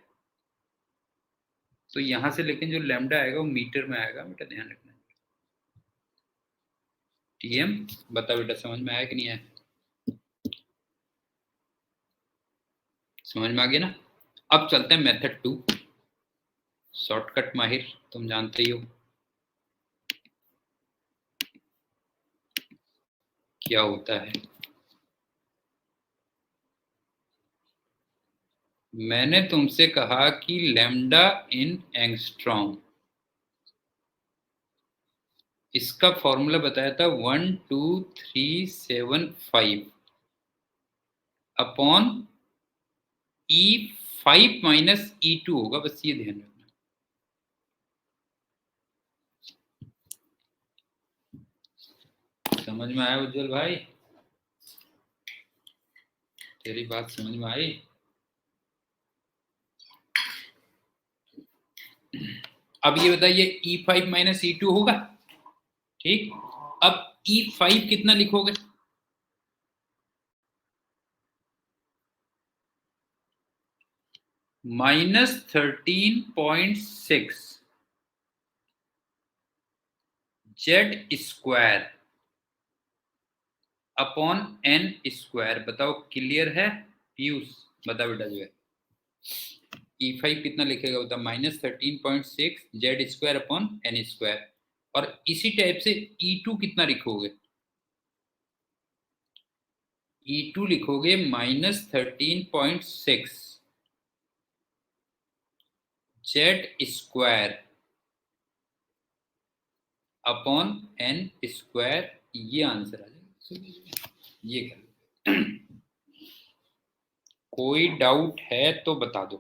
तो यहां से लेकिन जो लैम्डा आएगा वो मीटर में आएगा बेटा, ध्यान रखना। TM बता बेटा, समझ में आया कि नहीं आया? समझ में आ गया ना? अब चलते हैं मेथड 2। शॉर्टकट माहिर तुम जानते ही हो क्या होता है। मैंने तुमसे कहा कि लैम्डा इन एंगस्ट्रॉम, इसका फॉर्मूला बताया था 12375 अपॉन E5 माइनस E2 होगा, बस ये ध्यान रखना। समझ में आया उज्जवल भाई? तेरी बात समझ में आई? अब ये बताइए E5 माइनस E2 होगा, ठीक। अब E5 कितना लिखोगे? -13.6 Z² अपॉन N²। बताओ क्लियर है पीयूष? बता बेटा जो है E5 कितना लिखेगा बता, -13.6 Z² अपॉन N²। और इसी टाइप से E2 कितना लिखोगे? E2 लिखोगे -13.6 Z² अपॉन N²। ये आंसर आ जाएगा। ये कर कोई डाउट है तो बता दो,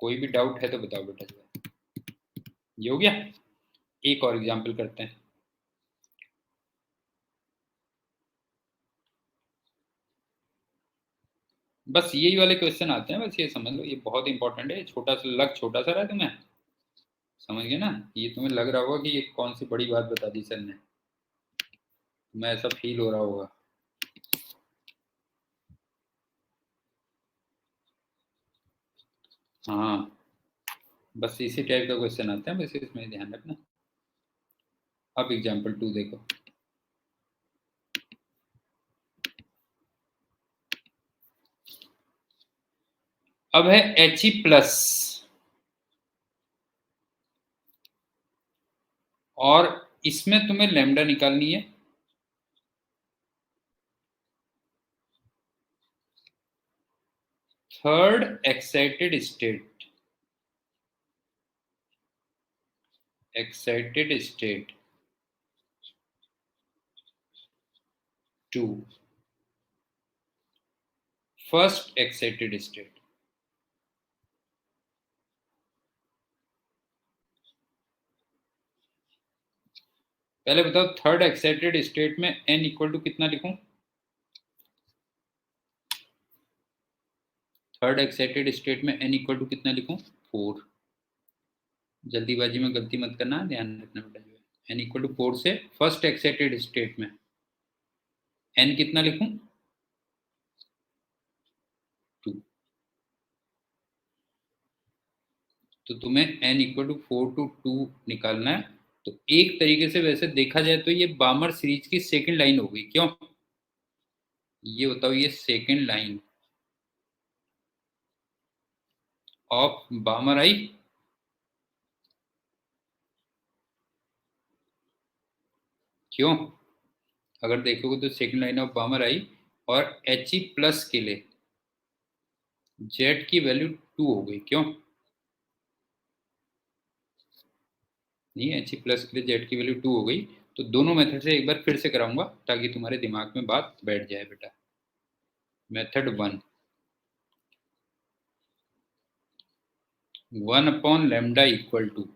कोई भी डाउट है तो बताओ बेटा। ये हो गया। एक और एग्जांपल करते हैं। बस यही वाले क्वेश्चन आते हैं, बस ये समझ लो, ये बहुत इंपॉर्टेंट है। छोटा सा लग छोटा सा रहा है तुम्हें, समझ गए ना? ये तुम्हें लग रहा होगा कि ये कौन सी बड़ी बात बता दी सर ने, तुम्हें ऐसा फील हो रहा होगा। हाँ, बस इसी टाइप का क्वेश्चन आता है, बस इसमें ध्यान रखना। अब एग्जाम्पल 2 देखो। अब है He+, और इसमें तुम्हें लैम्डा निकालनी है। Third excited state, excited state 2, first excited state. पहले बताओ, थर्ड एक्साइटेड स्टेट में n इक्वल टू कितना लिखूं? थर्ड एक्साइटेड स्टेट में n इक्वल टू कितना लिखूं? 4। जल्दीबाजी में गलती मत करना, ध्यान रखना बेटा। जो है n इक्वल टू 4 से फर्स्ट एक्साइटेड स्टेट में n कितना लिखूं? 2। तो तुम्हें n इक्वल टू 4 to 2 निकालना है। तो एक तरीके से वैसे देखा जाए तो ये बामर सीरीज की सेकंड लाइन हो गई। क्यों? ये बताओ, ये सेकंड लाइन ऑफ बामर आई। क्यों? अगर देखोगे तो सेकंड लाइन ऑफ बामर आई, और He+ के लिए Z की वैल्यू 2 हो गई। क्यों? नहीं, He+ के लिए Z की वैल्यू 2 हो गई। तो दोनों मेथड से एक बार फिर से कराऊंगा ताकि तुम्हारे दिमाग में बात बैठ जाए बेटा। मेथड 1, 1/λ इक्वल टू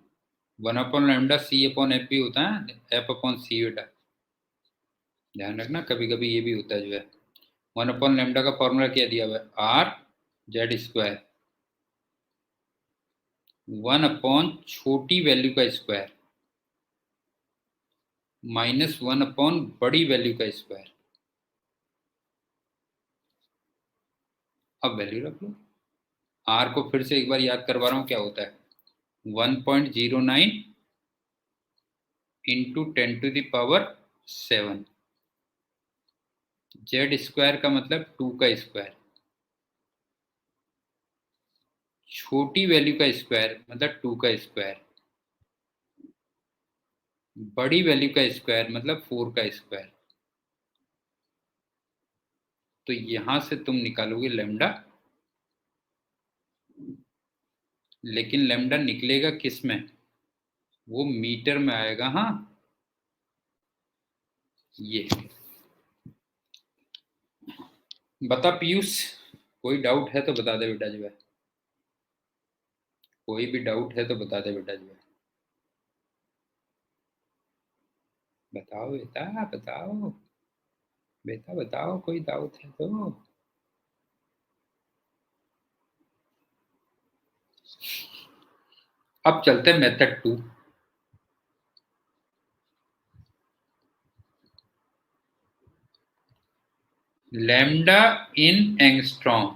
1/λ C/F भी होता है, F/C बेटा। ध्यान रखना, कभी कभी ये भी होता है। जो है 1/λ का फॉर्मूला क्या दिया हुआ है? R/Z², 1/ छोटी वैल्यू का स्क्वायर माइनस 1/ बड़ी वैल्यू का स्क्वायर। अब वैल्यू रख लो। R को फिर से एक बार याद करवा रहा हूं, क्या होता है? 1.09 इंटू 10⁻⁷। Z² का मतलब 2 का स्क्वायर, छोटी वैल्यू का स्क्वायर मतलब 2 का स्क्वायर, बड़ी वैल्यू का स्क्वायर मतलब 4 का स्क्वायर। तो यहां से तुम निकालोगे लैम्डा, लेकिन लैम्डा निकलेगा किस में? वो मीटर में आएगा। हाँ, ये बता पीयूष, कोई डाउट है तो बता दे बेटा। जो है कोई भी डाउट है तो बता दे बेटा। जो है बताओ बेटा, बताओ बेटा, बताओ, कोई डाउट है तो। अब चलते हैं मेथड 2। लैम्डा इन एंगस्ट्रॉम,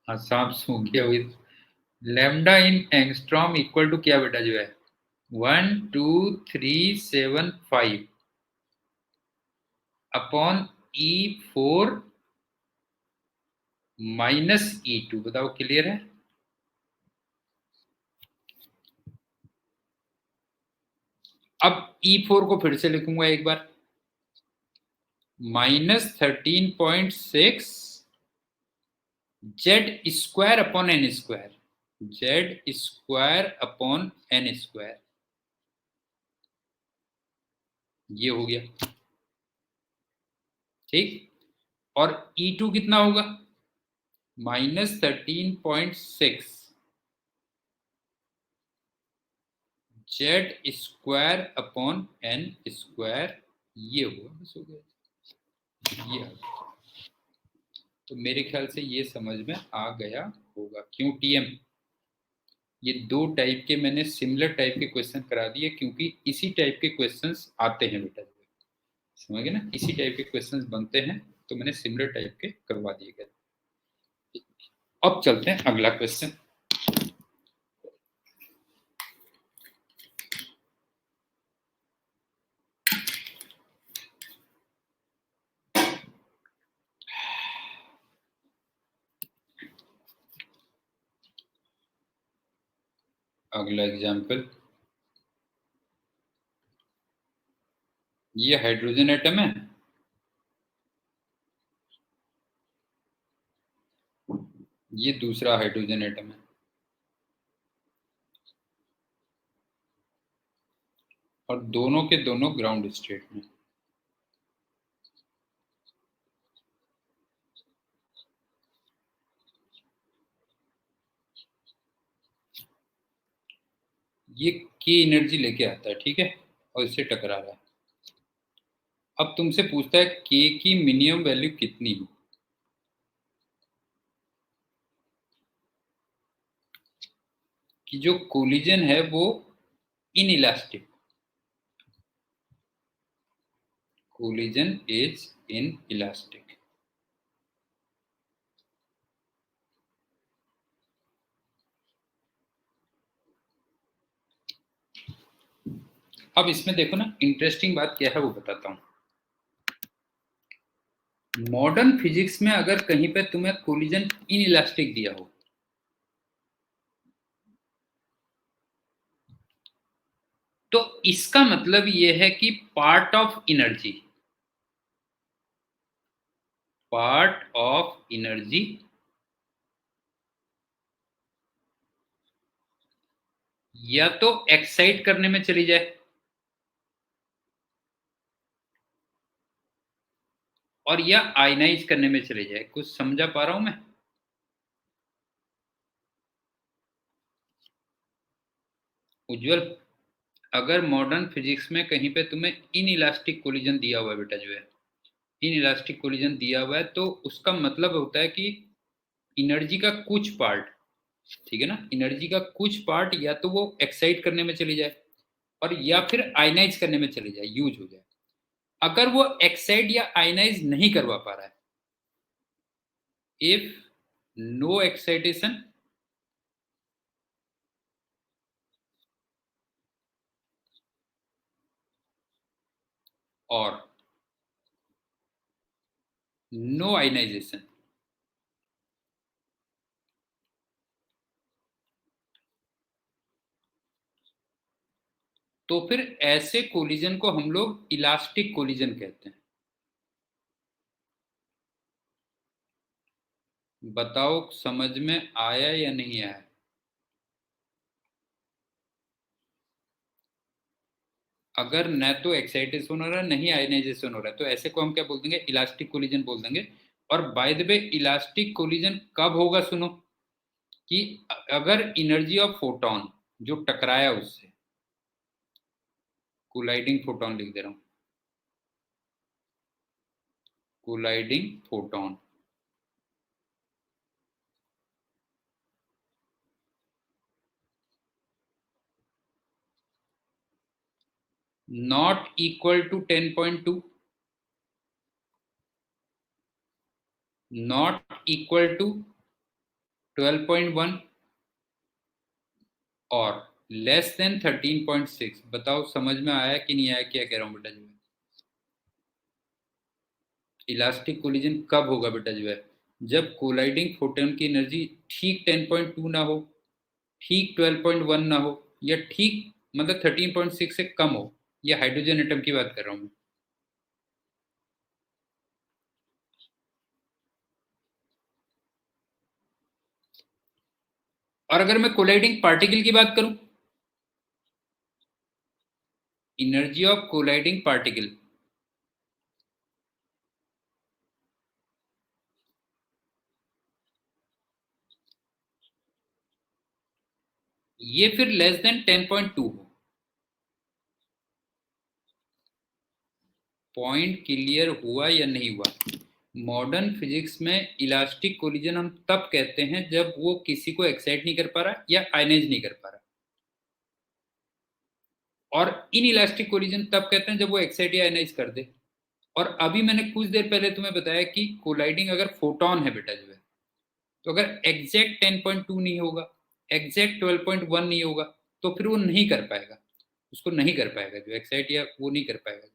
हाँ सांप सूंघ गया हुई। Lambda in angstrom equal to क्या बेटा? जो है 12375 अपॉन E4 माइनस E2। बताओ, क्लियर है? अब E4 को फिर से लिखूंगा एक बार, -13.6 Z² upon N², Z² upon N²। ये हो गया, ठीक। और E2 कितना होगा? -13.6 Z² अपॉन N²। ये होगा, बस हो गया। ये तो मेरे ख्याल से ये समझ में आ गया होगा। क्यों टीएम? ये दो टाइप के मैंने सिमिलर टाइप के क्वेश्चन करा दिए, क्योंकि इसी टाइप के क्वेश्चंस आते हैं बेटा, समझ गए ना, इसी टाइप के क्वेश्चंस बनते हैं, तो मैंने सिमिलर टाइप के करवा दिए गए। अब चलते हैं अगला क्वेश्चन। अगला एग्जाम्पल, ये हाइड्रोजन एटम है, ये दूसरा हाइड्रोजन एटम है, और दोनों के दोनों ग्राउंड स्टेट में। ये के एनर्जी लेके आता है, ठीक है, और इससे टकरा रहा है। अब तुमसे पूछता है के की मिनिमम वैल्यू कितनी हो। कि जो कोलिजन है वो इनइलास्टिक, कोलिजन इज इनइलास्टिक। अब इसमें देखो ना, इंटरेस्टिंग बात क्या है वो बताता हूं। मॉडर्न फिजिक्स में अगर कहीं पे तुम्हें कोलिजन इनइलास्टिक दिया हो, तो इसका मतलब यह है कि पार्ट ऑफ एनर्जी या तो एक्साइट करने में चली जाए, और या आयनाइज करने में चले जाए। कुछ समझा पा रहा हूं मैं? उज्जवल, अगर मॉडर्न फिजिक्स में कहीं पे तुम्हें इनइलास्टिक कोलिजन दिया हुआ है बेटा, जो है इनइलास्टिक कोलिजन दिया हुआ है, तो उसका मतलब होता है कि एनर्जी का कुछ पार्ट, ठीक है ना, एनर्जी का कुछ पार्ट या तो वो एक्साइट करने में चली जाए, और या फिर आयनाइज करने में चली जाए, यूज हो जाए। अगर वो एक्साइट या आयनाइज नहीं करवा पा रहा है, इफ नो एक्साइटेशन और नो आयनाइजेशन, तो फिर ऐसे कोलिजन को हम लोग इलास्टिक कोलिजन कहते हैं। बताओ समझ में आया या नहीं आया? अगर न तो एक्साइटेशन हो रहा है, नहीं आयनाइजेशन हो रहा है, तो ऐसे को हम क्या बोल देंगे? इलास्टिक कोलिजन बोल देंगे। और by the way, elastic collision कब होगा सुनो, कि अगर एनर्जी ऑफ फोटोन जो टकराया उससे, कोलाइडिंग फोटोन लिख दे रहा हूं, colliding photon not equal to 10.2, not equal to 12.1, और लेस देन 13.6। बताओ समझ में आया कि नहीं आया, क्या कह रहा हूं बेटा जो है? इलास्टिक कोलिजन कब होगा बेटा जो है? जब कोलाइडिंग फोटोन की एनर्जी ठीक 10.2 ना हो, ठीक 12.1 ना हो, या ठीक मतलब 13.6 से कम हो। ये हाइड्रोजन एटम की बात कर रहा हूं मैं। और अगर मैं कोलाइडिंग पार्टिकल की बात करूं, एनर्जी ऑफ कोलाइडिंग पार्टिकल, ये फिर लेस देन 10.2 हो। पॉइंट क्लियर हुआ या नहीं हुआ? मॉडर्न फिजिक्स में इलास्टिक कोलिजन हम तब कहते हैं जब वो किसी को एक्साइट नहीं कर पा रहा या आयनाइज नहीं कर पा रहा, और इन इलास्टिक कोलिजन तब कहते हैं जब वो एक्साइट या आयनाइज कर दे। और अभी मैंने कुछ देर पहले तुम्हें बताया कि कोलाइडिंग अगर फोटॉन है बेटा जो है, तो अगर एग्जैक्ट 10.2 नहीं होगा, एग्जैक्ट 12.1 नहीं होगा, तो फिर वो नहीं कर पाएगा, उसको नहीं कर पाएगा जो एक्साइट या वो नहीं कर पाएगा।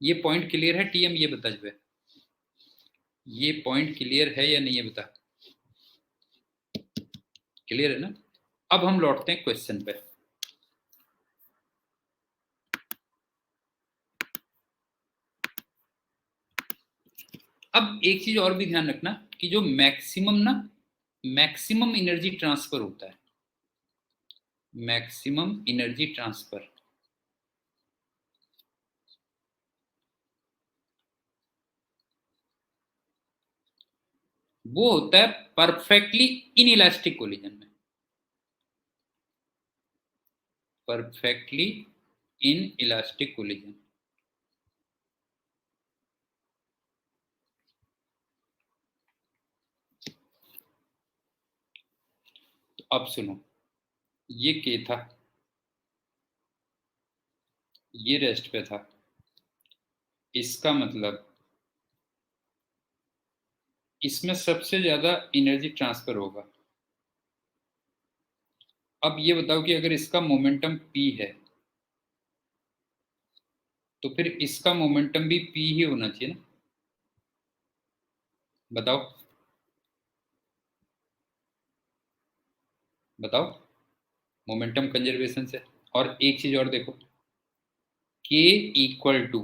ये पॉइंट क्लियर है टीएम? ये बता जो है, ये पॉइंट क्लियर है या नहीं, ये बता। क्लियर है ना? अब हम लौटते हैं क्वेश्चन पे। अब एक चीज और भी ध्यान रखना कि जो मैक्सिमम एनर्जी ट्रांसफर होता है, मैक्सिमम एनर्जी ट्रांसफर, वो होता है परफेक्टली इन इलास्टिक कोलिजन में, परफेक्टली इन इलास्टिक कोलिजन। तो अब सुनो, ये के था, ये रेस्ट पे था, इसका मतलब इसमें सबसे ज्यादा एनर्जी ट्रांसफर होगा। अब ये बताओ कि अगर इसका मोमेंटम p है तो फिर इसका मोमेंटम भी p ही होना चाहिए ना? बताओ बताओ, मोमेंटम कंजर्वेशन से। और एक चीज और देखो, k इक्वल टू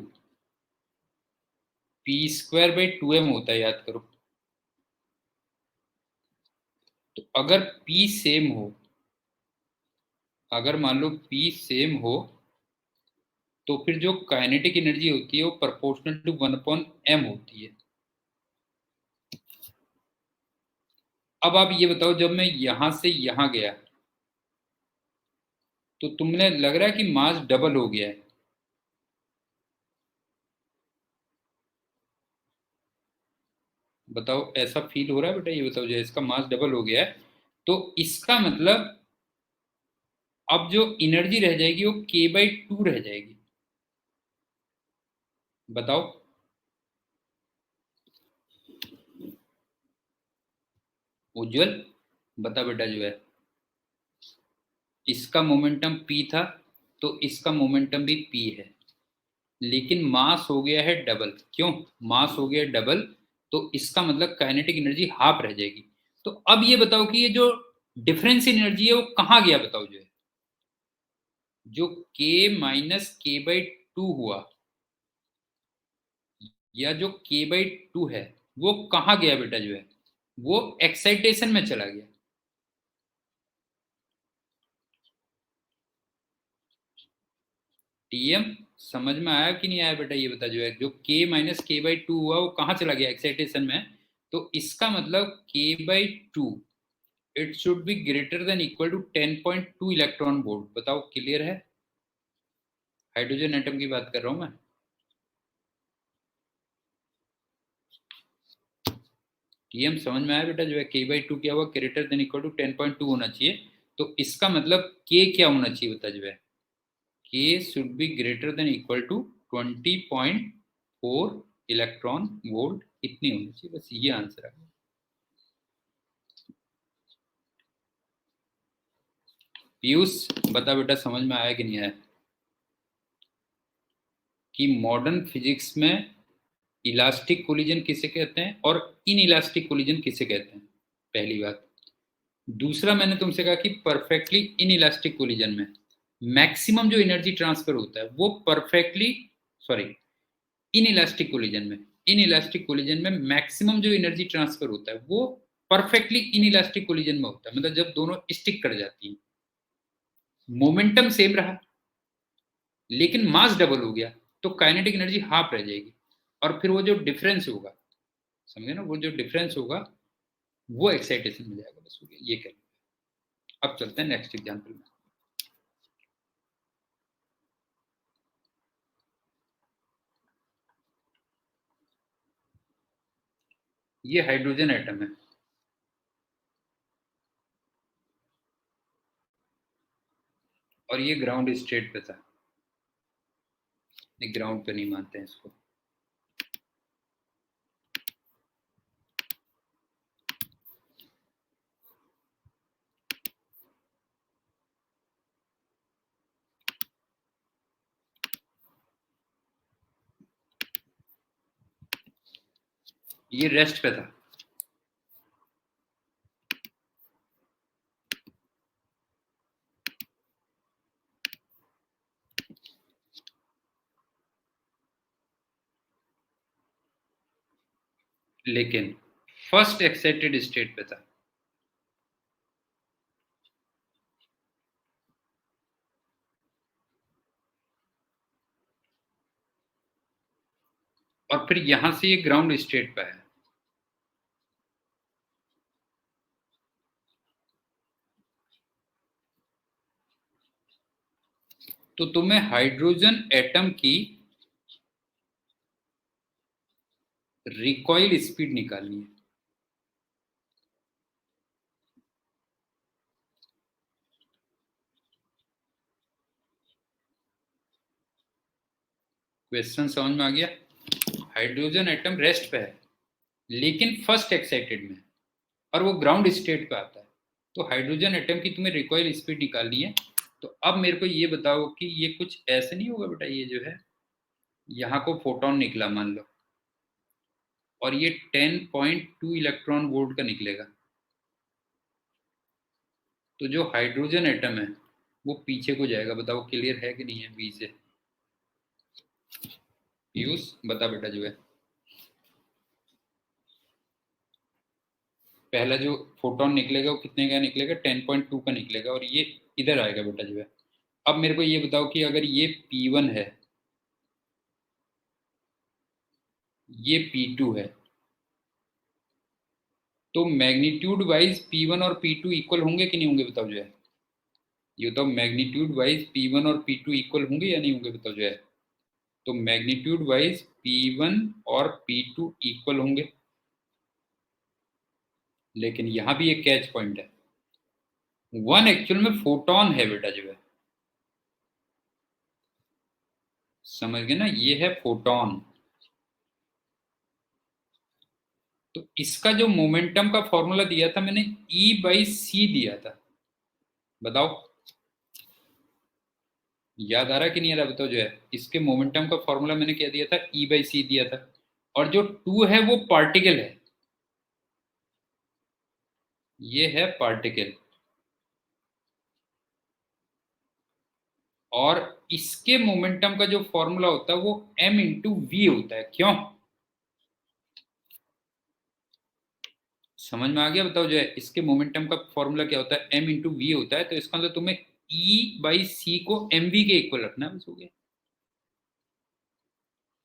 p²/2m होता है, याद करो। तो अगर p सेम हो, अगर मान लो p सेम हो, तो फिर जो काइनेटिक एनर्जी होती है वो प्रोपोर्शनल टू 1/m होती है। अब आप ये बताओ, जब मैं यहां से यहां गया तो तुमने लग रहा है कि मास डबल हो गया है? बताओ, ऐसा फील हो रहा है बेटा? ये बताओ, जो इसका मास डबल हो गया है, तो इसका मतलब अब जो एनर्जी रह जाएगी वो k/2 रह जाएगी। बताओ। उज्जवल, बता बेटा जो है, इसका मोमेंटम p था तो इसका मोमेंटम भी p है, लेकिन मास हो गया है डबल। क्यों मास हो गया डबल? तो इसका मतलब काइनेटिक एनर्जी हाफ रह जाएगी। तो अब ये बताओ कि ये जो डिफरेंस एनर्जी है वो कहाँ गया? बताओ जो है, जो k-k/2 हुआ, या जो k/2 है, वो कहाँ गया बेटा जो है? वो एक्साइटेशन में चला गया। टीएम समझ में आया कि नहीं आया बेटा? ये बता जो है, जो k-k/2 हुआ वो कहाँ चला गया? एक्साइटेशन में। तो इसका मतलब k/2 it should be greater than equal to 10.2 electron volt. बताओ क्लियर है? हाइड्रोजन एटम की बात कर रहा हूं मैं। टीएम समझ में आया बेटा जो है, k/2 क्या हुआ? ग्रेटर देन इक्वल टू 10.2 होना चाहिए। तो इसका मतलब k क्या होना चाहिए? बता जो है, k should be greater than equal to 20.4 electron volt, इतनी होनी चाहिए। बस ये आंसर है। पीयूष, बता बेटा समझ में आया कि नहीं आया, कि मॉडर्न फिजिक्स में इलास्टिक कोलिजन किसे कहते हैं और इन इलास्टिक कोलिजन किसे कहते हैं? पहली बात। दूसरा, मैंने तुमसे कहा कि परफेक्टली इन इलास्टिक कोलिजन में मैक्सिमम जो एनर्जी ट्रांसफर होता है वो perfectly, sorry, in elastic collision में, इन इलास्टिक कोलिजन में मैक्सिमम जो एनर्जी ट्रांसफर होता है वो परफेक्टली इन इलास्टिक कोलिजन में होता है। मतलब जब दोनों स्टिक कर जाती हैं, मोमेंटम सेम रहा लेकिन मास डबल हो गया, तो काइनेटिक एनर्जी हाफ रह जाएगी। और फिर वो जो डिफरेंस होगा, समझे ना, वो जो डिफरेंस होगा वो एक्साइटेशन में जाएगा। बस हो गया, ये कह। अब चलते हैं नेक्स्ट एग्जाम्पल में। ये हाइड्रोजन एटम है और ये ग्राउंड स्टेट पे था। नहीं, ग्राउंड पे नहीं मानते हैं इसको। ये रेस्ट पे था। लेकिन फर्स्ट एक्साइटेड स्टेट पे था। और फिर यहां से ये ग्राउंड स्टेट पे है। तो तुम्हें हाइड्रोजन एटम की रिकॉइल स्पीड निकालनी है। क्वेश्चन समझ में आ गया? हाइड्रोजन एटम रेस्ट पे है लेकिन फर्स्ट एक्साइटेड में, और वो ग्राउंड स्टेट पे आता है। तो हाइड्रोजन एटम की तुम्हें रिकॉइल स्पीड निकालनी है। तो अब मेरे को ये बताओ कि ये कुछ ऐसे नहीं होगा बेटा, ये जो है यहाँ को फोटोन निकला मान लो, और ये 10.2 इलेक्ट्रॉन वोल्ट का निकलेगा। तो जो हाइड्रोजन एटम है वो पीछे को जाएगा। बताओ क्लियर है कि नहीं है? बी से पीयूष बता बेटा। जो है पहला जो फोटोन निकलेगा वो कितने का निकलेगा? 10.2 का निकलेगा, और ये इधर आएगा बेटा जो है। अब मेरे को ये बताओ कि अगर ये P1 है, ये P2 है, तो मैग्नीट्यूड वाइज P1 और P2 इक्वल होंगे कि नहीं होंगे? बताओ जो है। ये बताओ मैग्नीट्यूड वाइज P1 और P2 इक्वल होंगे या नहीं होंगे? बताओ जो है। तो मैग्नीट्यूड वाइज P1 और P2 इक्वल होंगे, लेकिन यहां भी एक कैच पॉइंट है। वन एक्चुअल में फोटोन है बेटा जो है। समझ गए ना? ये है फोटोन। तो इसका जो मोमेंटम का फॉर्मूला दिया था मैंने, E/c दिया था। बताओ याद आ रहा कि नहीं आ रहा? बताओ जो है। इसके मोमेंटम का फॉर्मूला मैंने क्या दिया था? E/c दिया था। और जो 2 है वो पार्टिकल है। ये है पार्टिकल। और इसके मोमेंटम का जो फॉर्मूला होता है वो m/v होता है। क्यों? समझ में आ गया? बताओ जो है। इसके मोमेंटम का फॉर्मूला क्या होता है? m/v होता है। तो इसका मतलब तुम्हें E/c को mv के इक्वल रखना है, बस हो गया।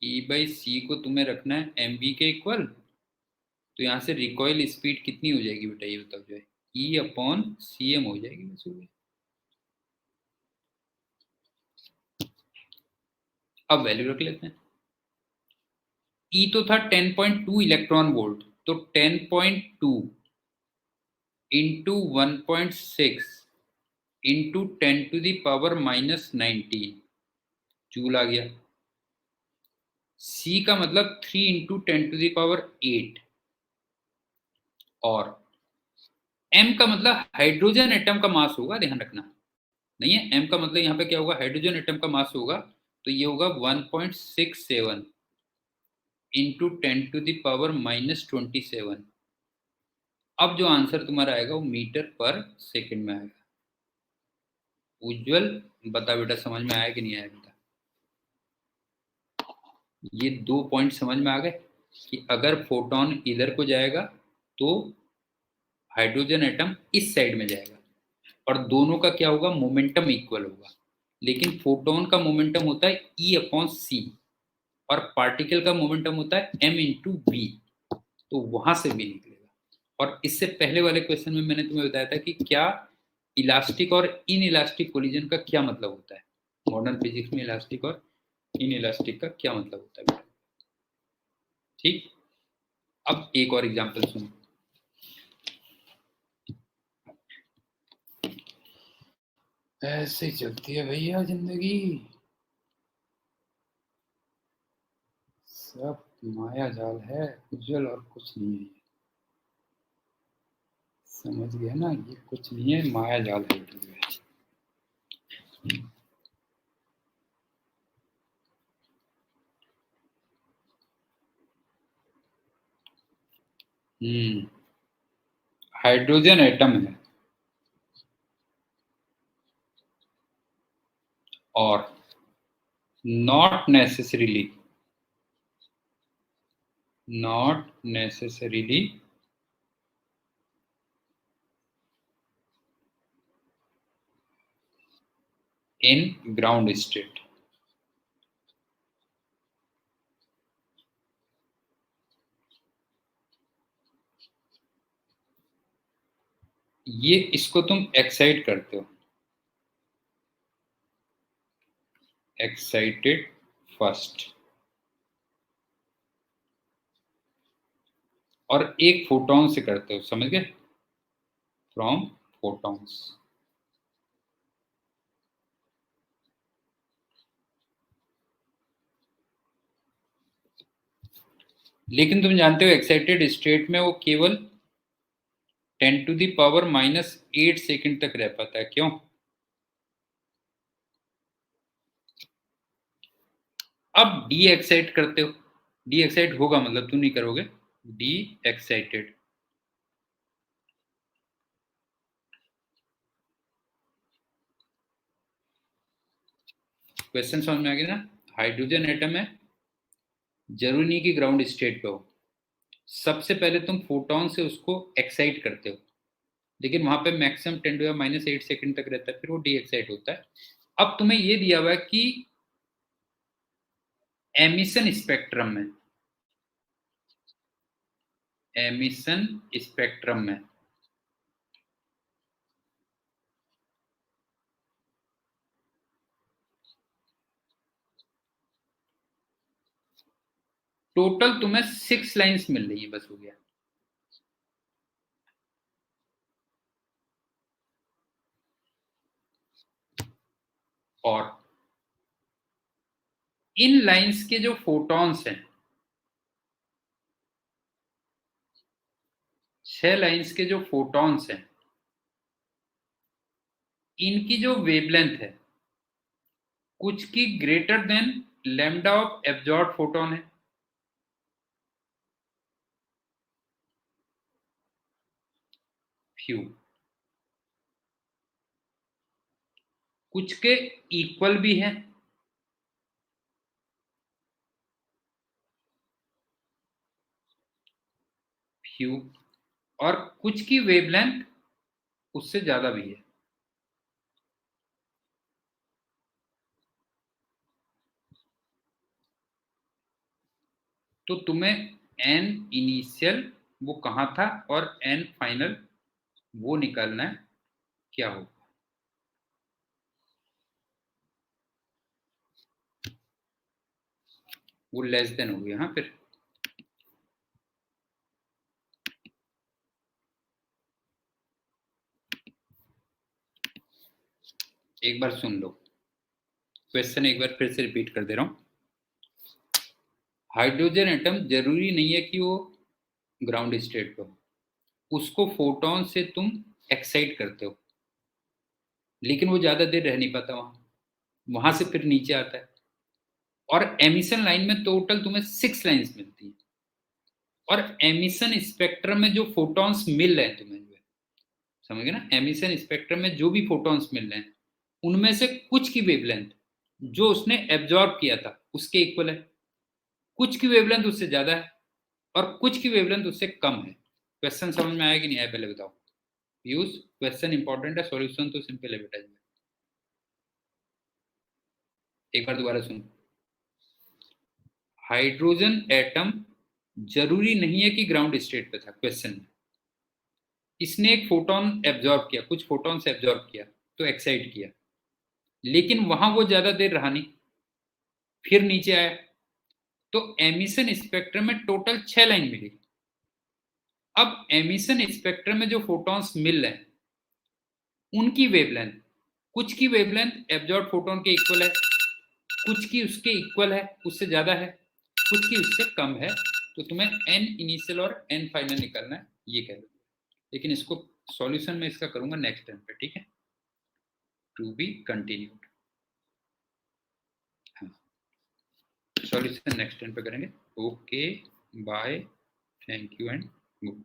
E/c को तुम्हें रखना है mv के इक्वल। तो यहां से रिकॉइल स्पीड कितनी हो जाएगी बेटा? ये बताओ जो है। E/cm हो जाएगी, बस हो गया। अब वैल्यू रख लेते हैं। E तो था 10.2 इलेक्ट्रॉन वोल्ट, तो 10.2 इंटू 1.6 इंटू 10⁻⁻⁹ जूल आ गया। C का मतलब 3 इंटू 10⁸ और M का मतलब हाइड्रोजन एटम का मास होगा, ध्यान रखना। नहीं है, M का मतलब यहाँ पे क्या होगा? हाइड्रोजन एटम का मास होगा। तो ये होगा 1.67 इंटू 10⁻⁻27। अब जो आंसर तुम्हारा आएगा वो मीटर पर सेकंड में आएगा। उज्जवल बता बेटा, समझ में आया कि नहीं आया बेटा? ये 2 पॉइंट समझ में आ गए कि अगर फोटोन इधर को जाएगा तो हाइड्रोजन एटम इस साइड में जाएगा, और दोनों का क्या होगा? मोमेंटम इक्वल होगा। लेकिन फोटोन का मोमेंटम होता है E/c, और पार्टिकल का मोमेंटम होता है m/v। तो वहां से भी निकलेगा। और इससे पहले वाले क्वेश्चन में मैंने तुम्हें बताया था कि क्या इलास्टिक और इन इलास्टिक कोलिजन का क्या मतलब होता है। मॉडर्न फिजिक्स में इलास्टिक और इन इलास्टिक का क्या मतलब होता है बेटा? ठीक। अब एक और एग्जांपल सुनो। ऐसे ही चलती है भैया जिंदगी, सब माया जाल है, उज्जवल और कुछ नहीं है। समझ गए ना, ये कुछ नहीं है, माया जाल है। हाइड्रोजन एटम है और not necessarily in ground state. ये इसको तुम एक्साइट करते हो, एक्साइटेड फर्स्ट, और एक फोटोन से करते हो, समझ गए, फ्रॉम फोटॉन्स। लेकिन तुम जानते हो एक्साइटेड स्टेट में वो केवल 10⁻⁻8 सेकंड तक रह पाता है। क्यों? अब डी एक्साइट करते हो, डी एक्साइट होगा मतलब तुम नहीं करोगे, डी एक्साइटेड। क्वेश्चन समझ में आ गया ना? हाइड्रोजन एटम है, जरूरी नहीं कि ग्राउंड स्टेट पे हो। सबसे पहले तुम फोटोन से उसको एक्साइट करते हो, लेकिन वहां पे मैक्सिमम 10⁻⁸ सेकंड तक रहता है, फिर वो डी एक्साइट होता है। अब तुम्हें ये दिया हुआ है कि एमिशन स्पेक्ट्रम में, एमिशन स्पेक्ट्रम में टोटल तुम्हें 6 लाइंस मिल रही है, बस हो गया। और इन लाइंस के जो फोटॉन्स हैं, 6 लाइंस के जो फोटॉन्स हैं, इनकी जो वेवलेंथ है कुछ की greater than lambda of absorb photon है। फ्यू, कुछ के इक्वल भी है, फ्यू, और कुछ की वेवलेंथ उससे ज्यादा भी है। तो तुम्हें एन इनिशियल वो कहां था और एन फाइनल वो निकालना है, क्या हो। वो लेस देन हो गया। हाँ, फिर एक बार सुन लो, क्वेश्चन एक बार फिर से रिपीट कर दे रहा हूं। हाइड्रोजन एटम जरूरी नहीं है कि वो ग्राउंड स्टेट पे हो, उसको फोटोन से तुम एक्साइट करते हो, लेकिन वो ज्यादा देर रह नहीं पाता वहां, वहां से फिर नीचे आता है। और एमिशन लाइन में टोटल तुम्हें 6 लाइंस मिलती है, और एमिशन स्पेक्ट्रम में जो फोटॉन्स मिल रहे हैं तुम्हें, जो है, समझ गए ना, एमिशन स्पेक्ट्रम में जो भी फोटॉन्स मिल रहे हैं उनमें से कुछ की वेवलेंथ जो उसने एब्जॉर्ब किया था उसके इक्वल है, कुछ की वेवलेंथ उससे ज्यादा है, और कुछ की वेवलेंथ उससे कम है। क्वेश्चन समझ में आया कि नहीं आया, पहले बताओ। यूज, क्वेश्चन इंपॉर्टेंट है, सॉल्यूशन तो सिंपल है बेटा। एक बार दोबारा सुनो। हाइड्रोजन एटम जरूरी नहीं है कि ग्राउंड स्टेट पे था, क्वेश्चन में इसने एक फोटोन एब्जॉर्ब किया, कुछ फोटोन से एब्जॉर्ब किया, तो एक्साइट किया, लेकिन वहां वो ज्यादा देर रहा नहीं, फिर नीचे आया। तो एमिशन स्पेक्ट्रम में टोटल 6 लाइन मिली, अब एमिशन स्पेक्ट्रम में जो फोटॉन्स मिल रहे हैं उनकी वेवलेंथ, कुछ की वेवलेंथ एब्जॉर्ब फोटोन के इक्वल है, कुछ की उसके इक्वल है, उससे ज्यादा है, कुछ की उससे कम है। तो तुम्हें n इनिशियल और n फाइनल निकालना है, ये कह दो। लेकिन इसको सॉल्यूशन में इसका करूंगा नेक्स्ट टाइम पे, ठीक है, टू बी कंटिन्यूड। हाँ, सॉल्यूशन नेक्स्ट टाइम पे करेंगे। Okay, bye, thank you and good.